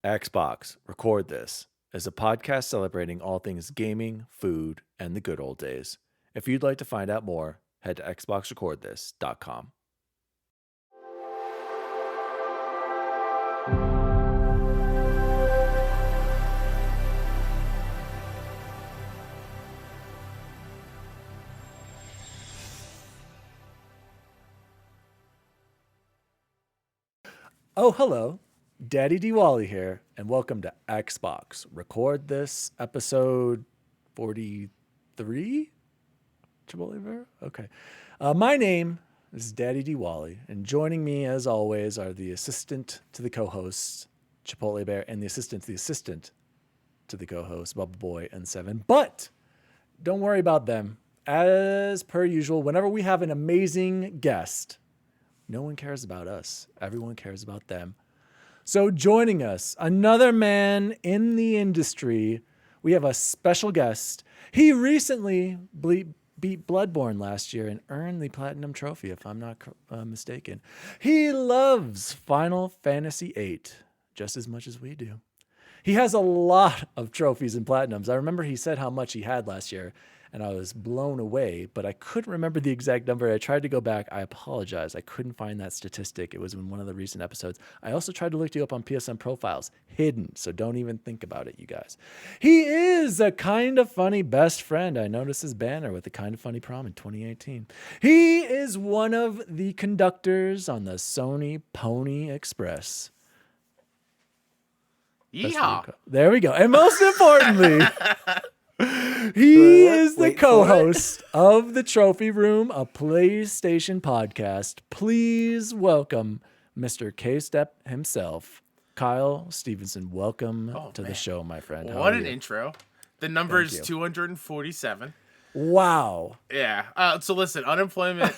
Xbox, Record This is a podcast celebrating all things gaming, food, and the good old days. If you'd like to find out more, head to xboxrecordthis.com. Oh, hello. DaddyDWALLY here, and welcome to Xbox Record This, episode 43? Chipotle Bear? Okay. My name is DaddyDWALLY, and joining me, as always, are the assistant to the co-host, Chipotle Bear, and the assistant to the co-host, Bubble Boy and Seven. But don't worry about them. As per usual, whenever we have an amazing guest, no one cares about us. Everyone cares about them. So joining us, another man in the industry, we have a special guest. He recently beat Bloodborne last year and earned the Platinum Trophy, if I'm not mistaken. He loves Final Fantasy VIII just as much as we do. He has a lot of trophies and Platinums. I remember he said how much he had last year, and I was blown away, but I couldn't remember the exact number. I tried to go back. I apologize. I couldn't find that statistic. It was in one of the recent episodes. I also tried to look you up on PSN profiles. Hidden, so don't even think about it, you guys. He is a kind of funny best friend. I noticed his banner with the kind of funny prom in 2018. He is one of the conductors on the Sony Pony Express. Yeehaw. There we go. And most importantly, he is the co-host of The Trophy Room, a PlayStation podcast. Please welcome Mr. K-Step himself, Kyle Stephenson. Welcome to the show, my friend. What an intro. The number is 247. Wow. Yeah. So listen, unemployment,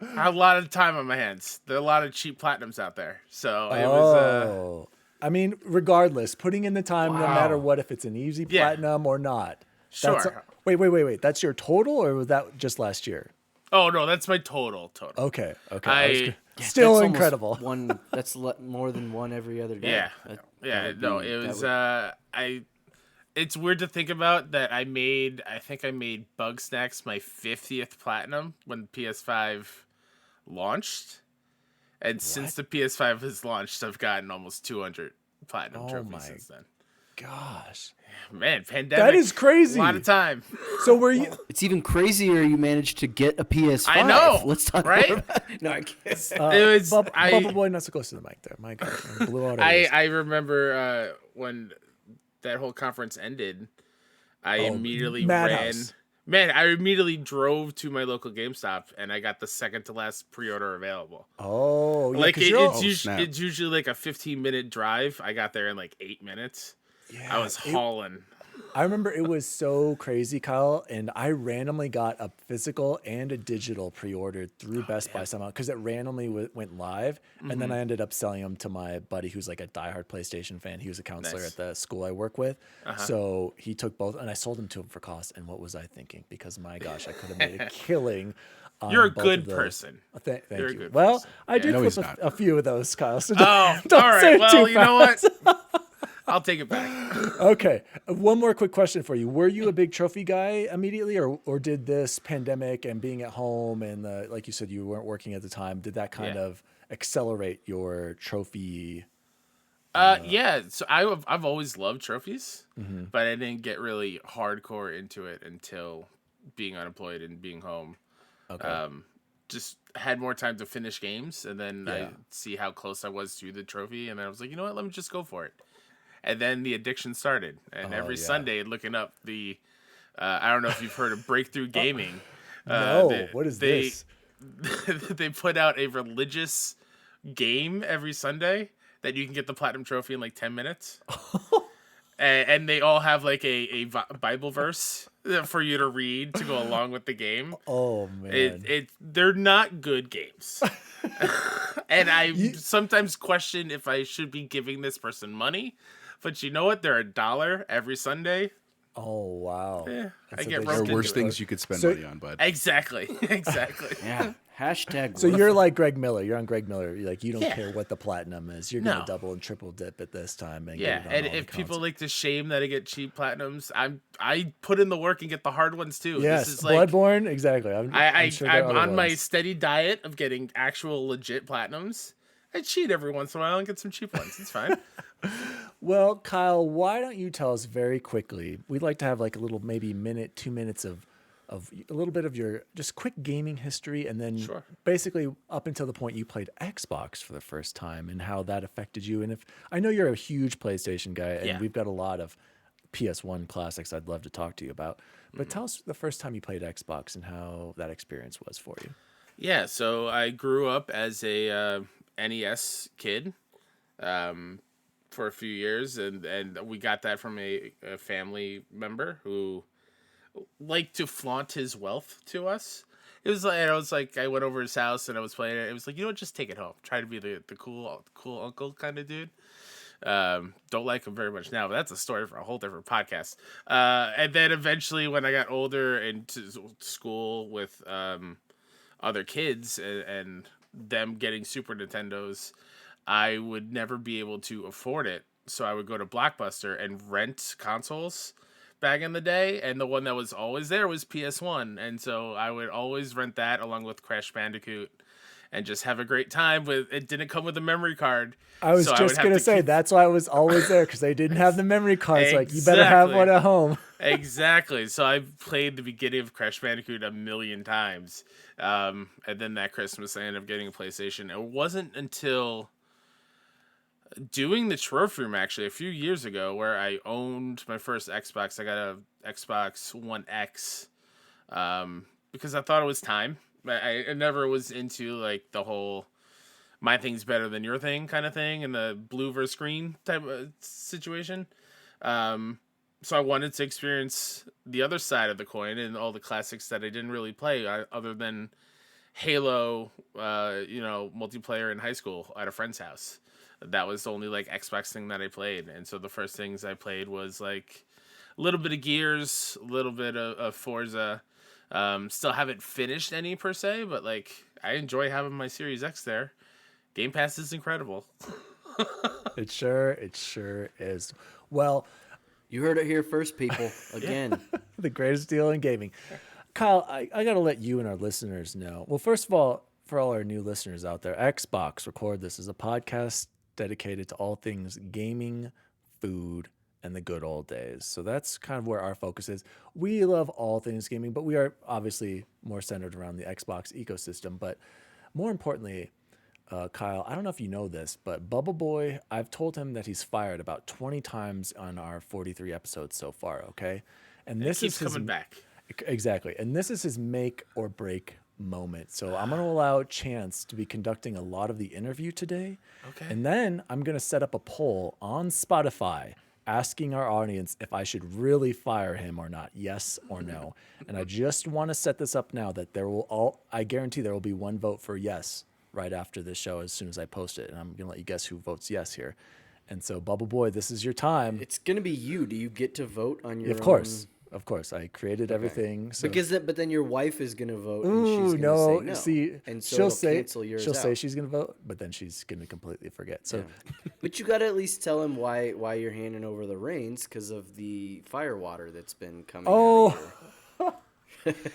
I have a lot of time on my hands. There are a lot of cheap platinums out there. So it was... I mean, regardless, putting in the time, no matter what, if it's an easy platinum or not. Sure. Wait. That's your total, or was that just last year? Oh, no, that's my total. Okay. Still incredible. That's more than one every other day. It's weird to think about that I think I made Bug Snacks my 50th platinum when PS5 launched. And since the PS5 has launched, I've gotten almost 200 platinum trophies since then. Gosh. Man, pandemic. That is crazy. A lot of time. So were you... It's even crazier you managed to get a PS5. I know. Let's talk right? about it. No, I can't. It was... Bubble Boy, not so close to the mic there. My God. I blew out I remember when that whole conference ended, I immediately ran... Man, I immediately drove to my local GameStop and I got the second to last pre-order available. Oh, yeah, like it's usually like a 15-minute drive. I got there in like 8 minutes. Yeah, I was hauling. I remember it was so crazy, Kyle, and I randomly got a physical and a digital pre-ordered through Best Buy somehow because it randomly went live, and then I ended up selling them to my buddy who's like a diehard PlayStation fan. He was a counselor at the school I work with, so he took both, and I sold them to him for cost. And what was I thinking? Because my gosh, I could have made a killing. You're a good person. Thank you. Good well, person. I did flip a few of those, Kyle. So don't all right. Well, you know what? I'll take it back. Okay. One more quick question for you. Were you a big trophy guy immediately, or did this pandemic and being at home and like you said, you weren't working at the time, did that kind of accelerate your trophy? Yeah. So I've always loved trophies, but I didn't get really hardcore into it until being unemployed and being home. Okay. Just had more time to finish games, and then I see how close I was to the trophy, and then I was like, you know what? Let me just go for it. And then the addiction started. And every Sunday, looking up the, I don't know if you've heard of Breakthrough Gaming. What is this? They put out a religious game every Sunday that you can get the Platinum Trophy in like 10 minutes. And they all have like a Bible verse for you to read to go along with the game. Oh, man. They're not good games. And I sometimes question if I should be giving this person money. But you know what? They're $1 every Sunday. Oh, wow. Yeah, I get roped There are into worse it. things you could spend money on, bud. Exactly. Yeah. Hashtag. So you're like Greg Miller. You're on Greg Miller. You're like, you don't Yeah. care what the platinum is. You're gonna double and triple dip at this time. And Yeah, get it on and all the if people consoles. like to shame that I get cheap platinums, I put in the work and get the hard ones too. Yes, This is like Bloodborne. Exactly. I'm sure there are I'm other on my ones. steady diet of getting actual legit platinums. I cheat every once in a while and get some cheap ones. It's fine. Well, Kyle, why don't you tell us very quickly? We'd like to have like a little, maybe minute, 2 minutes of a little bit of your just quick gaming history, and then Sure. basically up until the point you played Xbox for the first time and how that affected you. And if I know you're a huge PlayStation guy, and Yeah. we've got a lot of PS1 classics I'd love to talk to you about, but tell us the first time you played Xbox and how that experience was for you. Yeah, so I grew up as a NES kid for a few years, and we got that from a family member who liked to flaunt his wealth to us. It was like I went over his house and I was playing it. It was like, you know what, just take it home. Try to be the cool uncle kind of dude. Don't like him very much now, but that's a story for a whole different podcast. And then eventually when I got older and to school with other kids and them getting Super Nintendos, I would never be able to afford it. So I would go to Blockbuster and rent consoles back in the day, and the one that was always there was PS1, and so I would always rent that along with Crash Bandicoot and just have a great time with it. Didn't come with a memory card. I was so just would going to have say, keep- that's why I was always there, because they didn't have the memory cards. Like, you better have Exactly. one at home. Exactly. So I played the beginning of Crash Bandicoot a million times. And then that Christmas I ended up getting a PlayStation. It wasn't until doing the trophy room actually a few years ago where I owned my first Xbox. I got a Xbox One X because I thought it was time. I never was into like the whole my thing's better than your thing kind of thing and the blue versus green type of situation. So I wanted to experience the other side of the coin and all the classics that I didn't really play other than Halo, multiplayer in high school at a friend's house. That was the only like Xbox thing that I played. And so the first things I played was like a little bit of Gears, a little bit of Forza. Still haven't finished any per se, but like I enjoy having my Series X there. Game Pass is incredible. It sure is. Well, You heard it here first, people. Again. the greatest deal in gaming. Kyle, I got to let you and our listeners know. Well, first of all, for all our new listeners out there, Xbox Record This is a podcast dedicated to all things gaming, food, and the good old days. So that's kind of where our focus is. We love all things gaming, but we are obviously more centered around the Xbox ecosystem. But more importantly, Kyle, I don't know if you know this, but Bubble Boy, I've told him that he's fired about 20 times on our 43 episodes so far, okay? And this Keeps is his, coming back. Exactly. And this is his make or break moment. So I'm going to allow Chance to be conducting a lot of the interview today. Okay. And then I'm going to set up a poll on Spotify asking our audience if I should really fire him or not, yes or no. And I just want to set this up now that I guarantee there will be one vote for yes right after this show as soon as I post it. And I'm going to let you guess who votes yes here. And so, Bubble Boy, this is your time. It's going to be you. Do you get to vote on your Of course. Of course. I created everything. So. But then your wife is going to vote and Ooh, she's going to say no. See, and so she'll say cancel yours she'll say out. she's gonna vote, but then she's gonna completely forget. So But you got to at least tell him why you're handing over the reins because of the fire water that's been coming out of your...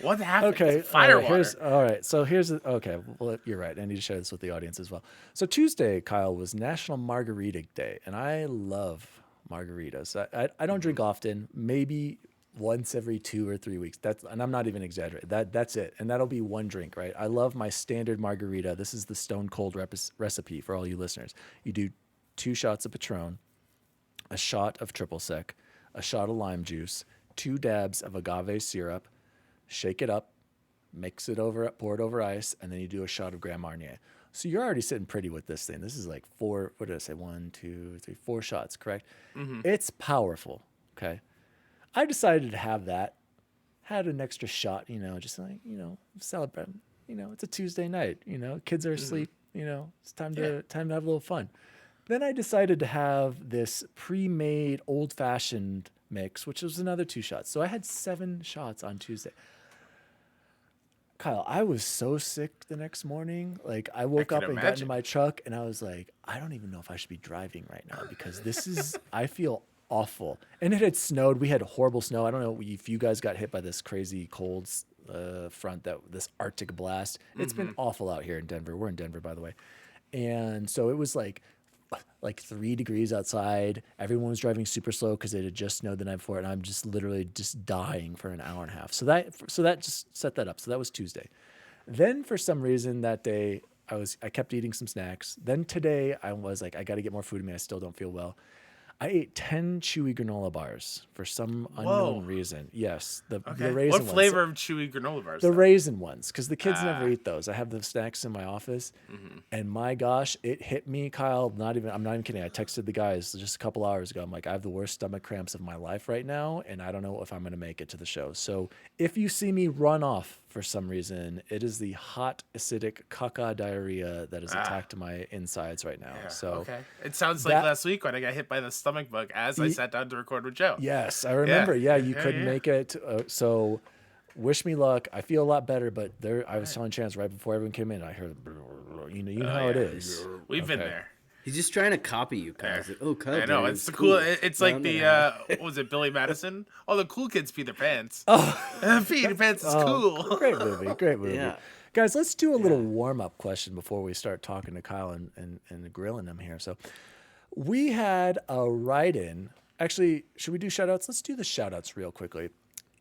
What happened? okay, Fire all right. So here's okay. Well, you're right. I need to share this with the audience as well. So Tuesday, Kyle, was National Margarita Day, and I love margaritas. I don't drink often. Maybe once every 2 or 3 weeks. And I'm not even exaggerating. That's it. And that'll be one drink, right? I love my standard margarita. This is the Stone Cold recipe for all you listeners. You do 2 shots of Patron, a shot of triple sec, a shot of lime juice, 2 dabs of agave syrup, shake it up, mix it over, pour it over ice, and then you do a shot of Grand Marnier. So you're already sitting pretty with this thing. This is like 4, what did I say? 1, 2, 3, 4 shots, correct? Mm-hmm. It's powerful, okay? I decided to have that, had an extra shot, just like, celebrate. It's a Tuesday night, kids are asleep, it's time to have a little fun. Then I decided to have this pre-made old-fashioned mix, which was another 2 shots. So I had 7 shots on Tuesday. Kyle, I was so sick the next morning. Like I woke can up and got imagine. into my truck and I was like, I don't even know if I should be driving right now because this is, I feel awful. And it had snowed. We had horrible snow. I don't know if you guys got hit by this crazy cold front, this Arctic blast. It's been awful out here in Denver. We're in Denver, by the way. And so it was like 3 degrees outside. Everyone was driving super slow because it had just snowed the night before, and I'm just literally just dying for an hour and a half. So that just set that up. So that was Tuesday. Then for some reason that day I kept eating some snacks. Then today I was like, I got to get more food in me. I still don't feel well. I ate 10 chewy granola bars for some unknown reason. Yes, the raisin What ones. flavor of chewy granola bars? The though? raisin ones, because the kids never eat those. I have the snacks in my office, and my gosh, it hit me, Kyle. I'm not even kidding. I texted the guys just a couple hours ago. I'm like, I have the worst stomach cramps of my life right now, and I don't know if I'm going to make it to the show. So if you see me run off for some reason, it is the hot, acidic caca diarrhea that has attacked my insides right now. Yeah, So okay. It sounds like last week when I got hit by the stomach bug as I sat down to record with Joe. yes, I remember. Yeah, you couldn't make it. So wish me luck. I feel a lot better, but I was telling Chance right before everyone came in, I heard, you know how it is. We've been there. He's just trying to copy you, Kyle. He's like, oh, Kyle. I know Dare, it's the cool. cool. It's like the what was it, Billy Madison? All the cool kids pee their pants. Pee their pants is cool. Great movie. Great movie. Yeah. Guys, let's do a little warm-up question before we start talking to Kyle and grilling him here. So we had a write-in. Actually, should we do shout-outs? Let's do the shout-outs real quickly.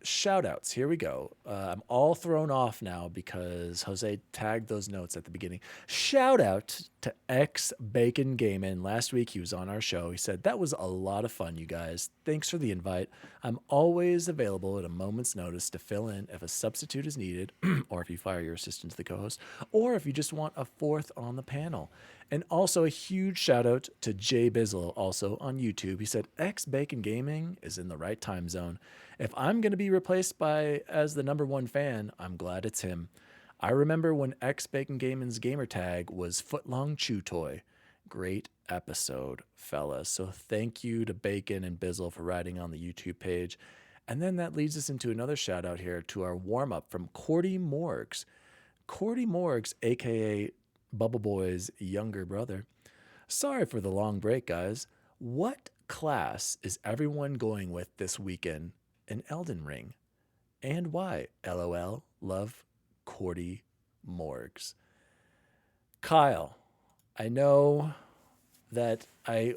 Shout-outs. Here we go. I'm all thrown off now because Jose tagged those notes at the beginning. Shout-out to XbacongamN. Last week he was on our show. He said, that was a lot of fun, you guys. Thanks for the invite. I'm always available at a moment's notice to fill in if a substitute is needed, or if you fire your assistant to the co-host, or if you just want a fourth on the panel. And also a huge shout out to Jbizzle, also on YouTube. He said, X-Bacon Gaming is in the right time zone. If I'm going to be replaced as the #1 fan, I'm glad it's him. I remember when X-Bacon Gaming's gamer tag was Footlong Chew Toy. Great episode, fellas. So thank you to Bacon and Bizzle for writing on the YouTube page. And then that leads us into another shout out here to our warm-up from Corty Morgs. Corty Morgs, a.k.a. Bubble Boy's younger brother. Sorry for the long break, guys. What class is everyone going with this weekend in Elden Ring? And why? LOL. Love, Corty Morgs. Kyle, I know that I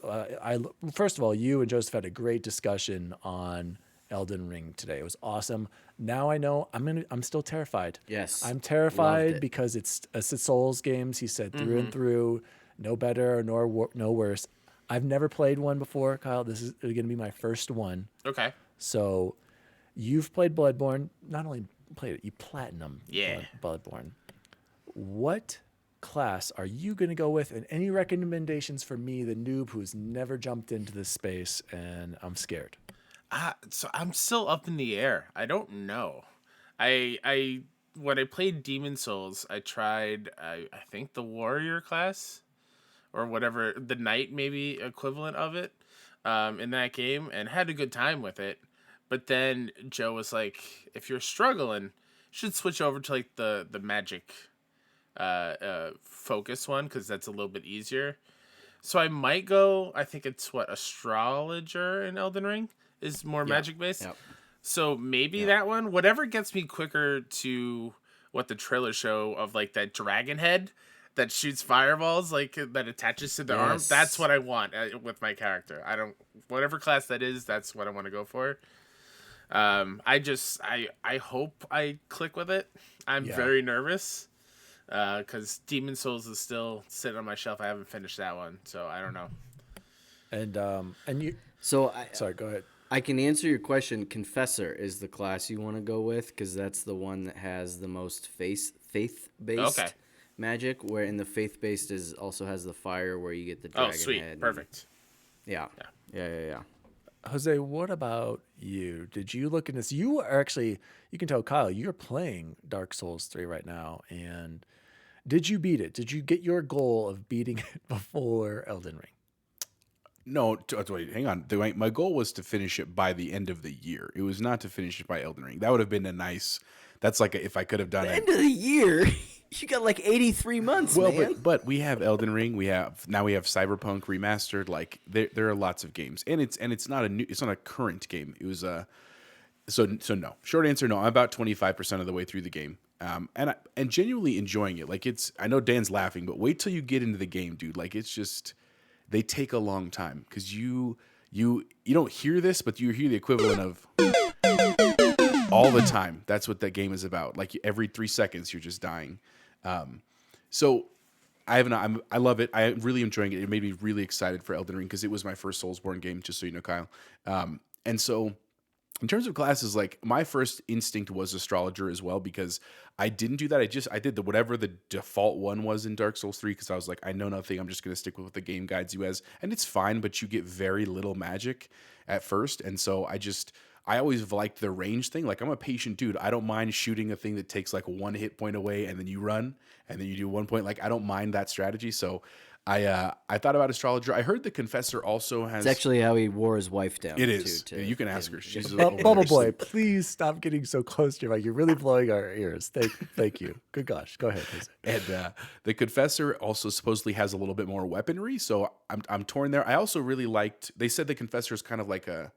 first of all, you and Joseph had a great discussion on Elden Ring today. It was awesome. Now I know I'm still terrified. Yes. I'm terrified because it's a Souls games, he said, through and through, no better nor no worse. I've never played one before, Kyle. This is going to be my first one. Okay. So you've played Bloodborne, not only played it, you platinum Bloodborne. What class are you going to go with? And any recommendations for me, the noob who's never jumped into this space and I'm scared? So I'm still up in the air. I don't know. I when I played Demon Souls, I tried I think the warrior class or whatever, the knight maybe equivalent of it in that game, and had a good time with it. But then Joe was like, if you're struggling, you should switch over to like the magic focus one, because that's a little bit easier. So I might go, I think it's astrologer in Elden Ring is more magic based. Yep. So maybe that one, whatever gets me quicker to what the trailer show of like that dragon head that shoots fireballs, like that attaches to the arm. That's what I want with my character. Whatever class that is, that's what I want to go for. I hope I click with it. I'm very nervous because Demon Souls is still sitting on my shelf. I haven't finished that one, so I don't know. And you. Sorry, go ahead. I can answer your question. Confessor is the class you want to go with because that's the one that has the most faith-based magic. Where in the faith-based also has the fire where you get the dragon sweet, head. Perfect. Yeah. Jose, what about you? Did you look in this? You are actually, you can tell Kyle, you're playing Dark Souls 3 right now. And did you beat it? Did you get your goal of beating it before Elden Ring? No, wait, hang on. My goal was to finish it by the end of the year. It was not to finish it by Elden Ring. That would have been a nice That's like if I could have done The it. end of the year. You got like 83 months, Well, man. but we have Elden Ring. We have Cyberpunk remastered. Like there are lots of games, and it's not a current game. It was so no. Short answer, no. I'm about 25% of the way through the game, and genuinely enjoying it. Like I know Dan's laughing, but wait till you get into the game, dude. Like it's just they take a long time because you don't hear this, but you hear the equivalent of all the time. That's what that game is about. Like every 3 seconds, you're just dying. So I love it. I'm really enjoying it. It made me really excited for Elden Ring because it was my first Soulsborne game, just so you know, Kyle. And so in terms of classes, like my first instinct was astrologer as well, because I didn't do that. I did whatever the default one was in Dark Souls 3, because I was like, I know nothing. I'm just going to stick with what the game guides you as. And it's fine, but you get very little magic at first. And so I always liked the range thing. Like I'm a patient dude. I don't mind shooting a thing that takes like 1 hit point away and then you run and then you do 1 point. Like I don't mind that strategy. So I thought about astrologer. I heard the confessor also has. It's actually how he wore his wife down. It is. You can ask her. She's Bubble Boy, please stop getting so close to your mic. You're really blowing our ears. Thank you. Good gosh. Go ahead, please. And the confessor also supposedly has a little bit more weaponry. So I'm torn there. I also really liked. They said the confessor is kind of like a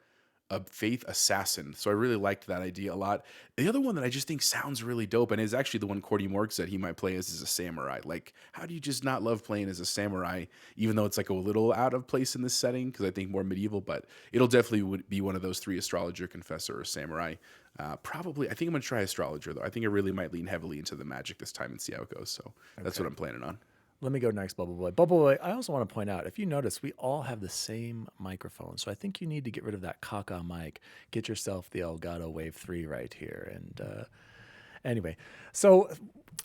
faith assassin. So I really liked that idea a lot. The other one that I just think sounds really dope, and is actually the one Corty Morgs said he might play as a samurai. Like, how do you just not love playing as a samurai, even though it's like a little out of place in this setting? Because I think more medieval, but it'll definitely be one of those 3: astrologer, confessor, or samurai. Probably, I think I'm going to try astrologer, though. I think I really might lean heavily into the magic this time and see how it goes. So that's what I'm planning on. Let me go next, Bubble Boy. Bubble Boy, I also want to point out, if you notice, we all have the same microphone. So I think you need to get rid of that caca mic. Get yourself the Elgato Wave 3 right here. And anyway, so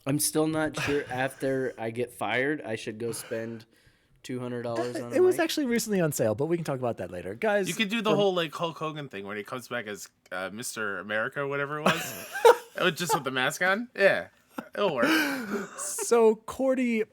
I'm still not sure after I get fired, I should go spend $200 on a it was mic. actually recently on sale, but we can talk about that later. Guys, You could do the whole like Hulk Hogan thing when he comes back as Mr. America or whatever it was. Just with the mask on. Yeah, it'll work. So Corty,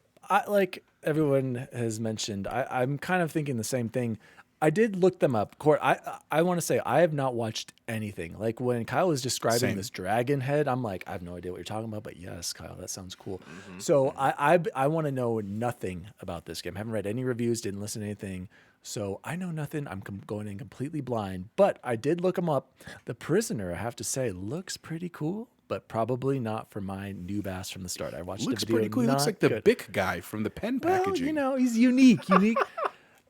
like everyone has mentioned, I'm kind of thinking the same thing. I did look them up. I want to say I have not watched anything. Like when Kyle was describing this dragon head, I'm like, I have no idea what you're talking about, but yes, Kyle, that sounds cool. Mm-hmm. So I want to know nothing about this game. I haven't read any reviews, didn't listen to anything. So I know nothing. I'm going in completely blind, but I did look them up. The Prisoner, I have to say, looks pretty cool, but probably not for my noob ass from the start. I watched the video. Pretty cool. He looks like the Bic guy from the pen packaging. Well, he's unique.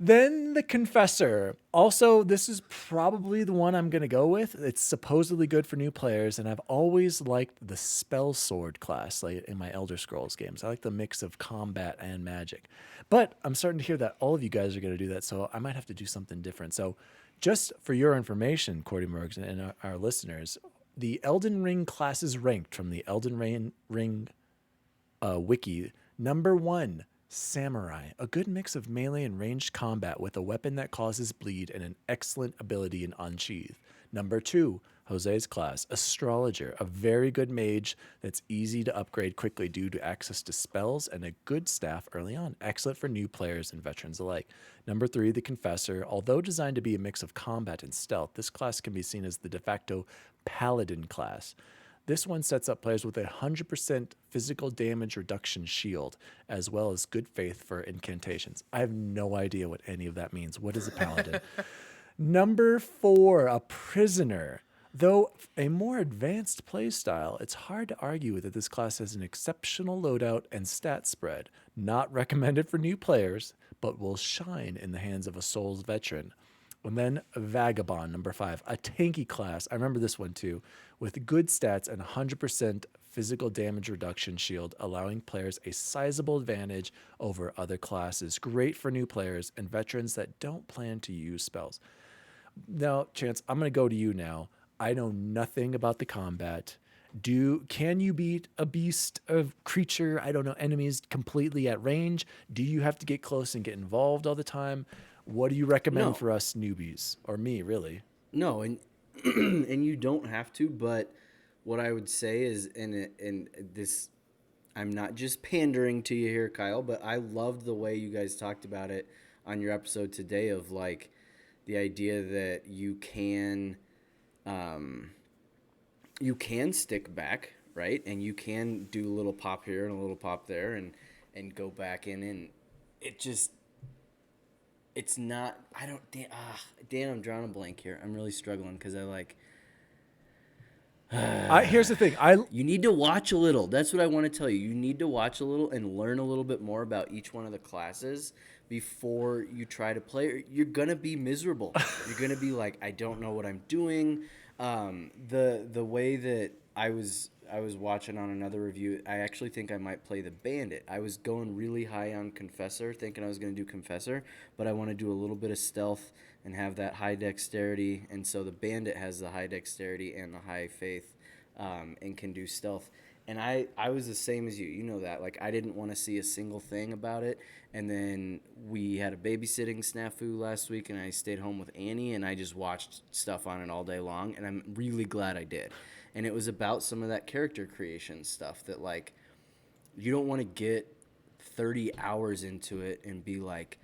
Then the Confessor. Also, this is probably the one I'm going to go with. It's supposedly good for new players, and I've always liked the Spell Sword class like in my Elder Scrolls games. I like the mix of combat and magic. But I'm starting to hear that all of you guys are going to do that, so I might have to do something different. So just for your information, Corty Morgs and our listeners, the Elden Ring classes ranked from the Elden Ring wiki. Number 1, Samurai, a good mix of melee and ranged combat with a weapon that causes bleed and an excellent ability in unsheath. Number 2, Jose's class, Astrologer, a very good mage that's easy to upgrade quickly due to access to spells and a good staff early on, excellent for new players and veterans alike. Number 3, the Confessor, although designed to be a mix of combat and stealth, this class can be seen as the de facto Paladin class. This one sets up players with a 100% physical damage reduction shield, as well as good faith for incantations. I have no idea what any of that means. What is a paladin? Number 4, a Prisoner. Though a more advanced playstyle, it's hard to argue that this class has an exceptional loadout and stat spread. Not recommended for new players, but will shine in the hands of a Souls veteran. And then Vagabond, number 5, a tanky class. I remember this one too, with good stats and 100% physical damage reduction shield, allowing players a sizable advantage over other classes. Great for new players and veterans that don't plan to use spells. Now, Chance, I'm going to go to you now. I know nothing about the combat. Can you beat a beast of creature, I don't know, enemies completely at range? Do you have to get close and get involved all the time? What do you recommend for us newbies, or me, really? No, and and you don't have to. But what I would say is, and this, I'm not just pandering to you here, Kyle, but I loved the way you guys talked about it on your episode today of like the idea that you can stick back, right? And you can do a little pop here and a little pop there and go back in, and it's not, Dan, I'm drawing a blank here. I'm really struggling because Here's the thing. you need to watch a little. That's what I want to tell you. You need to watch a little and learn a little bit more about each one of the classes before you try to play. You're going to be miserable. You're going to be like, I don't know what I'm doing. The way that I was watching on another review, I actually think I might play the Bandit. I was going really high on Confessor, thinking I was going to do Confessor, but I want to do a little bit of stealth and have that high dexterity. And so the Bandit has the high dexterity and the high faith, and can do stealth. And I was the same as you. You know that. Like, I didn't want to see a single thing about it. And then we had a babysitting snafu last week, and I stayed home with Annie, and I just watched stuff on it all day long. And I'm really glad I did. And it was about some of that character creation stuff that, like, you don't want to get 30 hours into it and be like,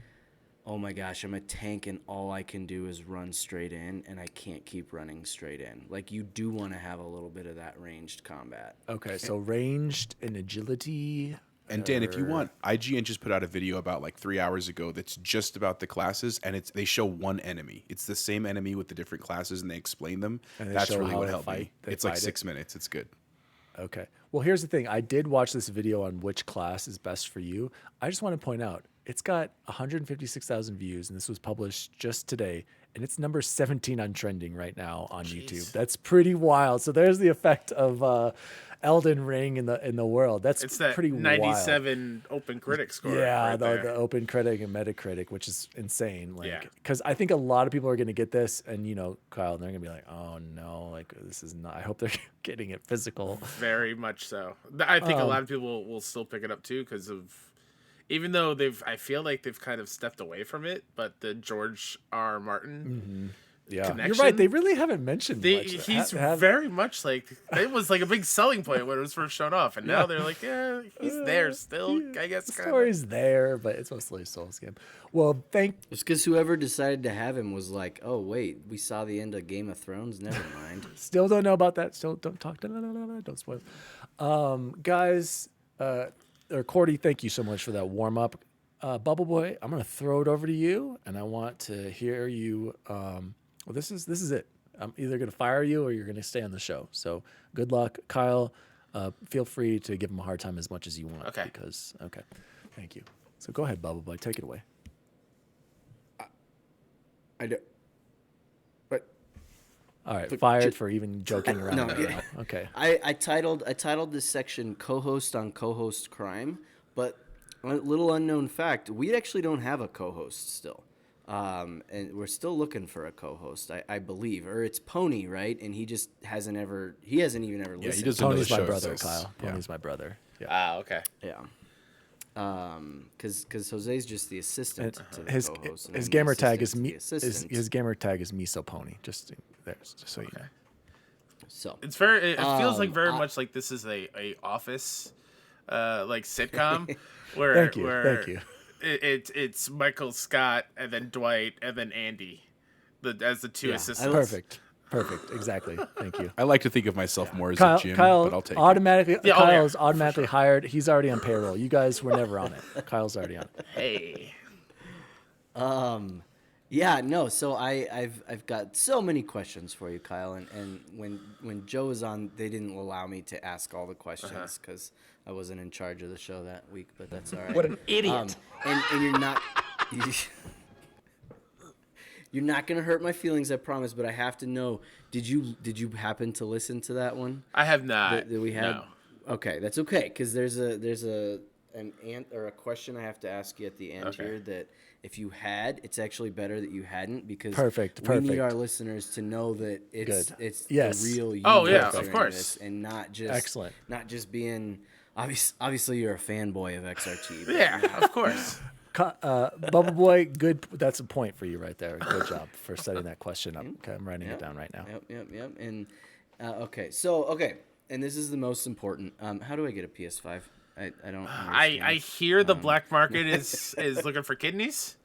oh my gosh, I'm a tank and all I can do is run straight in and I can't keep running straight in. Like, you do want to have a little bit of that ranged combat. Okay, so ranged and agility. And Dan, if you want, IGN just put out a video about like 3 hours ago that's just about the classes, and they show one enemy. It's the same enemy with the different classes, and they explain them. And they That's show really how what they helped fight. me. They It's like fight 6 minutes. It's good. Okay. Well, here's the thing. I did watch this video on which class is best for you. I just want to point out, it's got 156,000 views, and this was published just today, and it's number 17 on trending right now on YouTube. That's pretty wild. So there's the effect of Elden Ring in the world. It's that pretty 97 open critic score. Yeah, right the Open Critic and Metacritic, which is insane. Like, Yeah. because I think a lot of people are going to get this, and Kyle, they're going to be like, "Oh no, like this is not." I hope they're getting it physical. Very much so. I think a lot of people will still pick it up too because of, even though I feel like they've kind of stepped away from it, but the George R. Martin. Yeah, connection. you're right. They really haven't mentioned much. He's very much like, it was like a big selling point when it was first shown off, and now they're like, yeah, he's there still. I guess the kinda. story's there, but it's mostly a Souls game. Well, It's because whoever decided to have him was like, oh, wait, we saw the end of Game of Thrones. Never mind. still don't know about that. Still don't talk. Don't spoil. Guys, or Corty, thank you so much for that warm up. Bubble Boy, I'm gonna throw it over to you, and I want to hear you. Well, this is it. I'm either going to fire you or you're going to stay on the show. So good luck. Kyle, feel free to give him a hard time as much as you want. Okay. Okay. Thank you. So go ahead, Bubble Boy. Take it away. I don't. But All right. Fired for even joking around. No, right yeah. now. Okay. I titled this section "Co-host on Co-host Crime," but a little unknown fact: we actually don't have a co-host still. And we're still looking for a co-host, I believe, or it's Pony, right? And he just hasn't even ever listened. he doesn't know the Pony's my show brother, exists. Kyle. Yeah. Pony's my brother. Yeah. Ah, okay. Yeah. Because Jose's just the assistant to the His co-host. and his I'm the gamer tag is assistant to me. the assistant. His gamer tag is Miso Pony. Just so you know. So It's very. It feels like very much like this is a office, like sitcom, where Thank you. where Thank you. It's Michael Scott and then Dwight and then Andy, as the two assistants. Perfect. Exactly. Thank you. I like to think of myself more as Kyle, a Jim, Kyle but I'll take it. automatically. Yeah, Kyle's automatically hired. He's already on payroll. You guys were never on it. Kyle's already on it. Hey. Yeah, no. So I've got so many questions for you, Kyle. And when Joe was on, they didn't allow me to ask all the questions because I wasn't in charge of the show that week. But that's all right. What an idiot! And you're not. You're not gonna hurt my feelings, I promise. But I have to know: Did you happen to listen to that one? I have not. That we had. No. Okay, that's okay. Because there's an question I have to ask you at the end here that. If you had, it's actually better that you hadn't because we need our listeners to know that it's Yes. the real you. Oh, yeah, during of course. this and not just Excellent. Not just being obviously you're a fanboy of XRT. But Yeah, of course. Bubble Boy, good. That's a point for you right there. Good job for setting that question up. Okay, I'm writing it down right now. Yep. And okay, and this is the most important. How do I get a PS5? I don't. I hear the black market is looking for kidneys.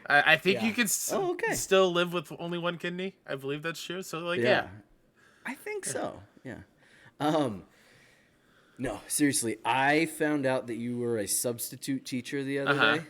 I think you could still live with only one kidney. I believe that's true. So yeah. I think so. Yeah. No, seriously. I found out that you were a substitute teacher the other day.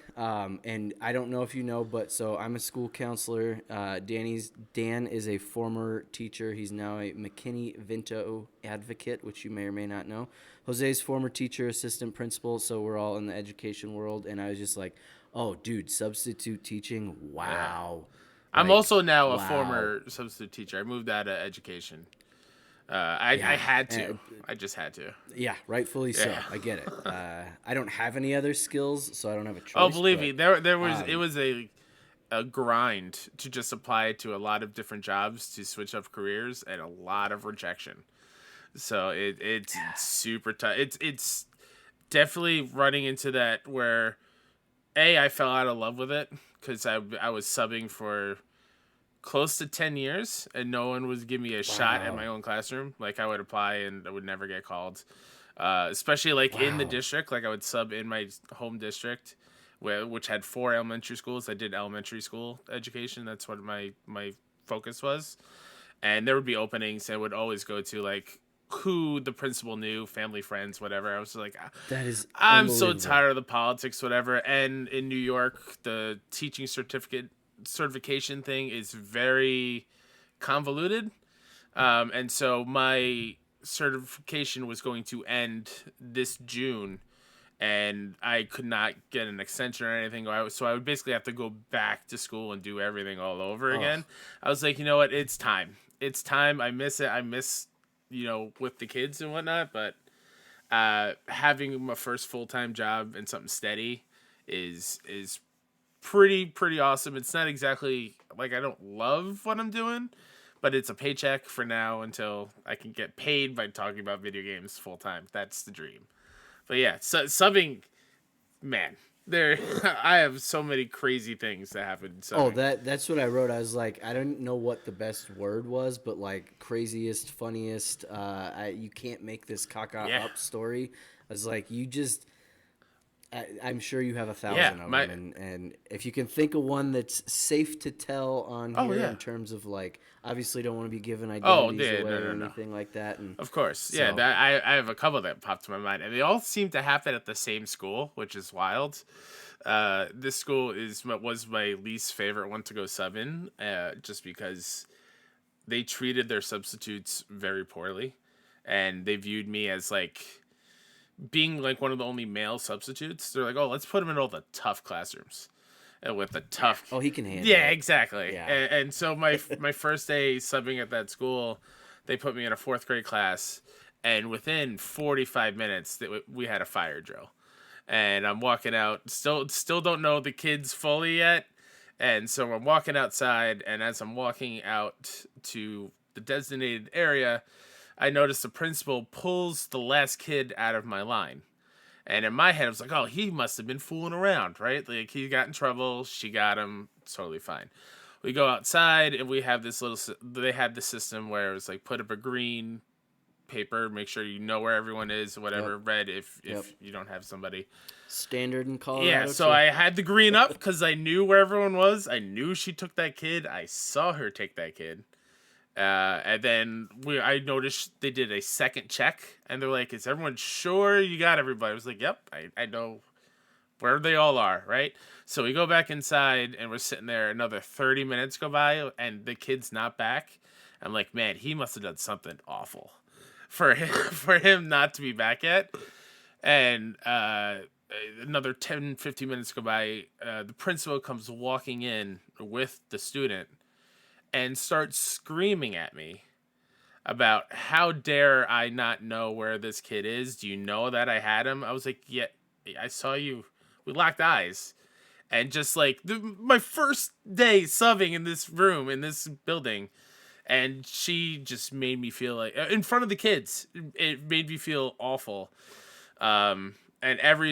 And I don't know if you know, but so I'm a school counselor. Dan is a former teacher. He's now a McKinney-Vento advocate, which you may or may not know. Jose's former teacher, assistant principal, so we're all in the education world. And I was just like, oh, dude, substitute teaching? Wow. I'm Like, also now a wow. former substitute teacher. I moved out of education. I had to. I just had to. Yeah, rightfully so. Yeah. I get it. I don't have any other skills, so I don't have a choice. Oh, believe but- me, there was it was a grind to just apply to a lot of different jobs to switch up careers and a lot of rejection. So it's super tough. It's definitely running into that where I fell out of love with it because I was subbing for close to 10 years and no one was giving me a shot at my own classroom. Like I would apply and I would never get called. Especially like in the district, like I would sub in my home district which had 4 elementary schools. I did elementary school education. That's what my focus was. And there would be openings and I would always go to like who the principal knew, family, friends, whatever. I was like, That is I'm so unbelievable. tired of the politics, whatever. And in New York, the teaching certification thing is very convoluted. And so my certification was going to end this June and I could not get an extension or anything. So I would basically have to go back to school and do everything all over again. I was like, you know what? It's time. It's time. I miss it. I miss, with the kids and whatnot. But having my first full-time job and something steady is pretty awesome. It's not exactly like I don't love what I'm doing, but it's a paycheck for now until I can get paid by talking about video games full time. That's the dream. But yeah, subbing, man, I have so many crazy things that happen. Oh, that's what I wrote. I was like, I don't know what the best word was, but like craziest, funniest. You can't make this caca up story. I was like, you just. I'm sure you have 1,000 of them, and if you can think of one that's safe to tell on here in terms of like, obviously don't want to be giving identities away or anything like that. And of course, so. I have a couple that popped to my mind, and they all seem to happen at the same school, which is wild. This school was my least favorite one to go sub in, just because they treated their substitutes very poorly, and they viewed me as like. Being like one of the only male substitutes, they're like, oh, let's put him in all the tough classrooms. And with the tough... Oh, he can handle it. Yeah, exactly. Yeah. And so my first day subbing at that school, they put me in a 4th grade class. And within 45 minutes, we had a fire drill. And I'm walking out, still don't know the kids fully yet. And so I'm walking outside, and as I'm walking out to the designated area... I noticed the principal pulls the last kid out of my line. And in my head, I was like, oh, he must have been fooling around, right? Like, he got in trouble. She got him. Totally fine. We go outside, and we have this they had the system where it was like, put up a green paper, make sure you know where everyone is, whatever, red if you don't have somebody. Standard in Colorado. Yeah, so too. I had the green up because I knew where everyone was. I knew she took that kid. I saw her take that kid. And then I noticed they did a second check, and they're like, is everyone sure you got everybody? I was like, yep, I know where they all are, right? So we go back inside, and we're sitting there. Another 30 minutes go by, and the kid's not back. I'm like, man, he must have done something awful for him not to be back yet. And another 10, 15 minutes go by. The principal comes walking in with the student, and starts screaming at me about how dare I not know where this kid is? Do you know that I had him? I was like, yeah, I saw you. We locked eyes. And just like my first day subbing in this room, in this building, and she just made me feel like, in front of the kids, it made me feel awful. And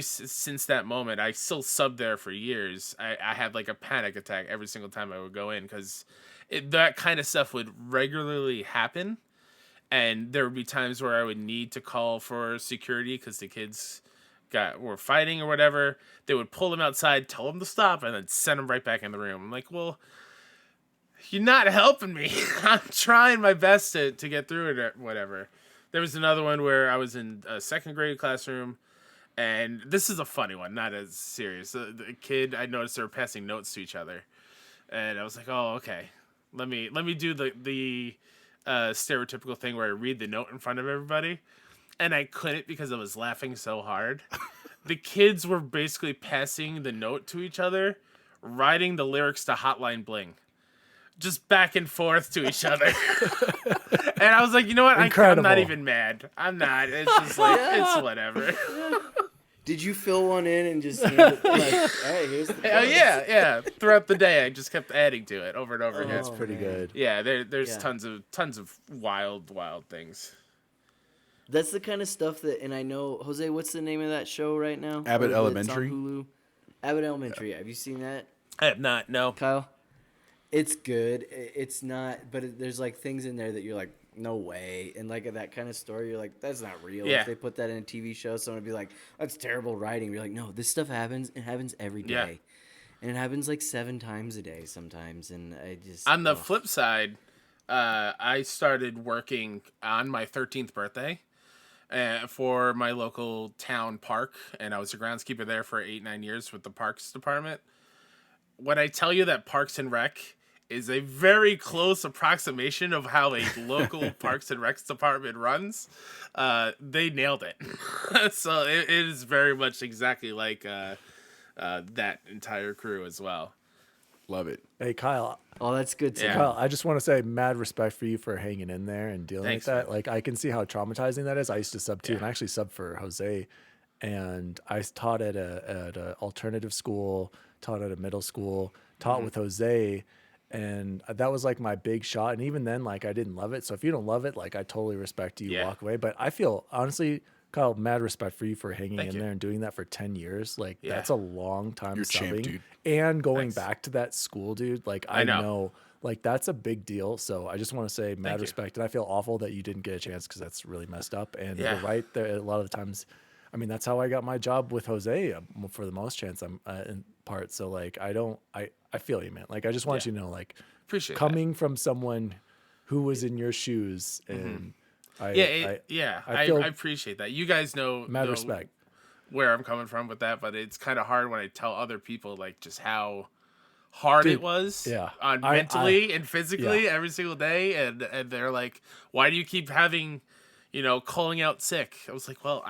since that moment, I still subbed there for years. I had like a panic attack every single time I would go in because that kind of stuff would regularly happen, and there would be times where I would need to call for security because the kids were fighting or whatever. They would pull them outside, tell them to stop, and then send them right back in the room. I'm like, well, you're not helping me. I'm trying my best to get through it or whatever. There was another one where I was in a second grade classroom, and this is a funny one, not as serious. The kid, I noticed they were passing notes to each other, and I was like, oh, okay. Let me do the stereotypical thing where I read the note in front of everybody, and I couldn't because I was laughing so hard. The kids were basically passing the note to each other, writing the lyrics to Hotline Bling, just back and forth to each other. And I was like, you know what? I'm not even mad. I'm not. It's just like, it's whatever. Did you fill one in and just hand it like, hey, here's the yeah. Throughout the day, I just kept adding to it over and over again. That's pretty good. Yeah, there's tons of wild things. That's the kind of stuff that, and I know, Jose, what's the name of that show right now? Abbott It's Elementary. on Hulu. Abbott Elementary. Have you seen that, I have not. No. Kyle? It's good. It's not, but there's like things in there that you're like, no way. And like that kind of story, you're like, that's not real. Yeah. If they put that in a TV show, someone would be like, that's terrible writing. You're like, no, this stuff happens. It happens every day. Yeah. And it happens like 7 times a day sometimes. And I just. On the flip side, I started working on my 13th birthday for my local town park. And I was a groundskeeper there for 8-9 years with the Parks Department. When I tell you that Parks and Rec is a very close approximation of how a local Parks and Recs department runs, they nailed it. So it is very much exactly like that entire crew as well. Love it. Hey, Kyle. Oh, that's good to Yeah. know. Kyle, I just want to say mad respect for you for hanging in there and dealing Thanks, with that. man. Like, I can see how traumatizing that is. I used to sub too, Yeah. and I actually subbed for Jose. And I taught at a alternative school, taught at a middle school, taught with Jose. And that was like my big shot. And even then, like, I didn't love it. So if you don't love it, like, I totally respect you, Yeah. walk away. But I feel, honestly, Kyle, mad respect for you for hanging Thank in you. there and doing that for 10 years. Like, Yeah. that's a long time You're subbing. champ, dude. And going Thanks. back to that school, dude, like, I I know. know, like, that's a big deal. So I just want to say mad Thank you. respect. And I feel awful that you didn't get a chance because that's really messed up. And Yeah. you're right there. A lot of the times, I mean, that's how I got my job with Jose for the most chance I'm in part. So, like, I feel you, man. Like, I just want Yeah. you to know, like, Appreciate coming from someone who was in your shoes and that. I I feel appreciate that. You guys know respect. where I'm coming from with that, but it's kind of hard when I tell other people like just how hard Dude, it was yeah. on I- mentally and physically yeah. every single day, and they're like, why do you keep having, calling out sick? I was like, well,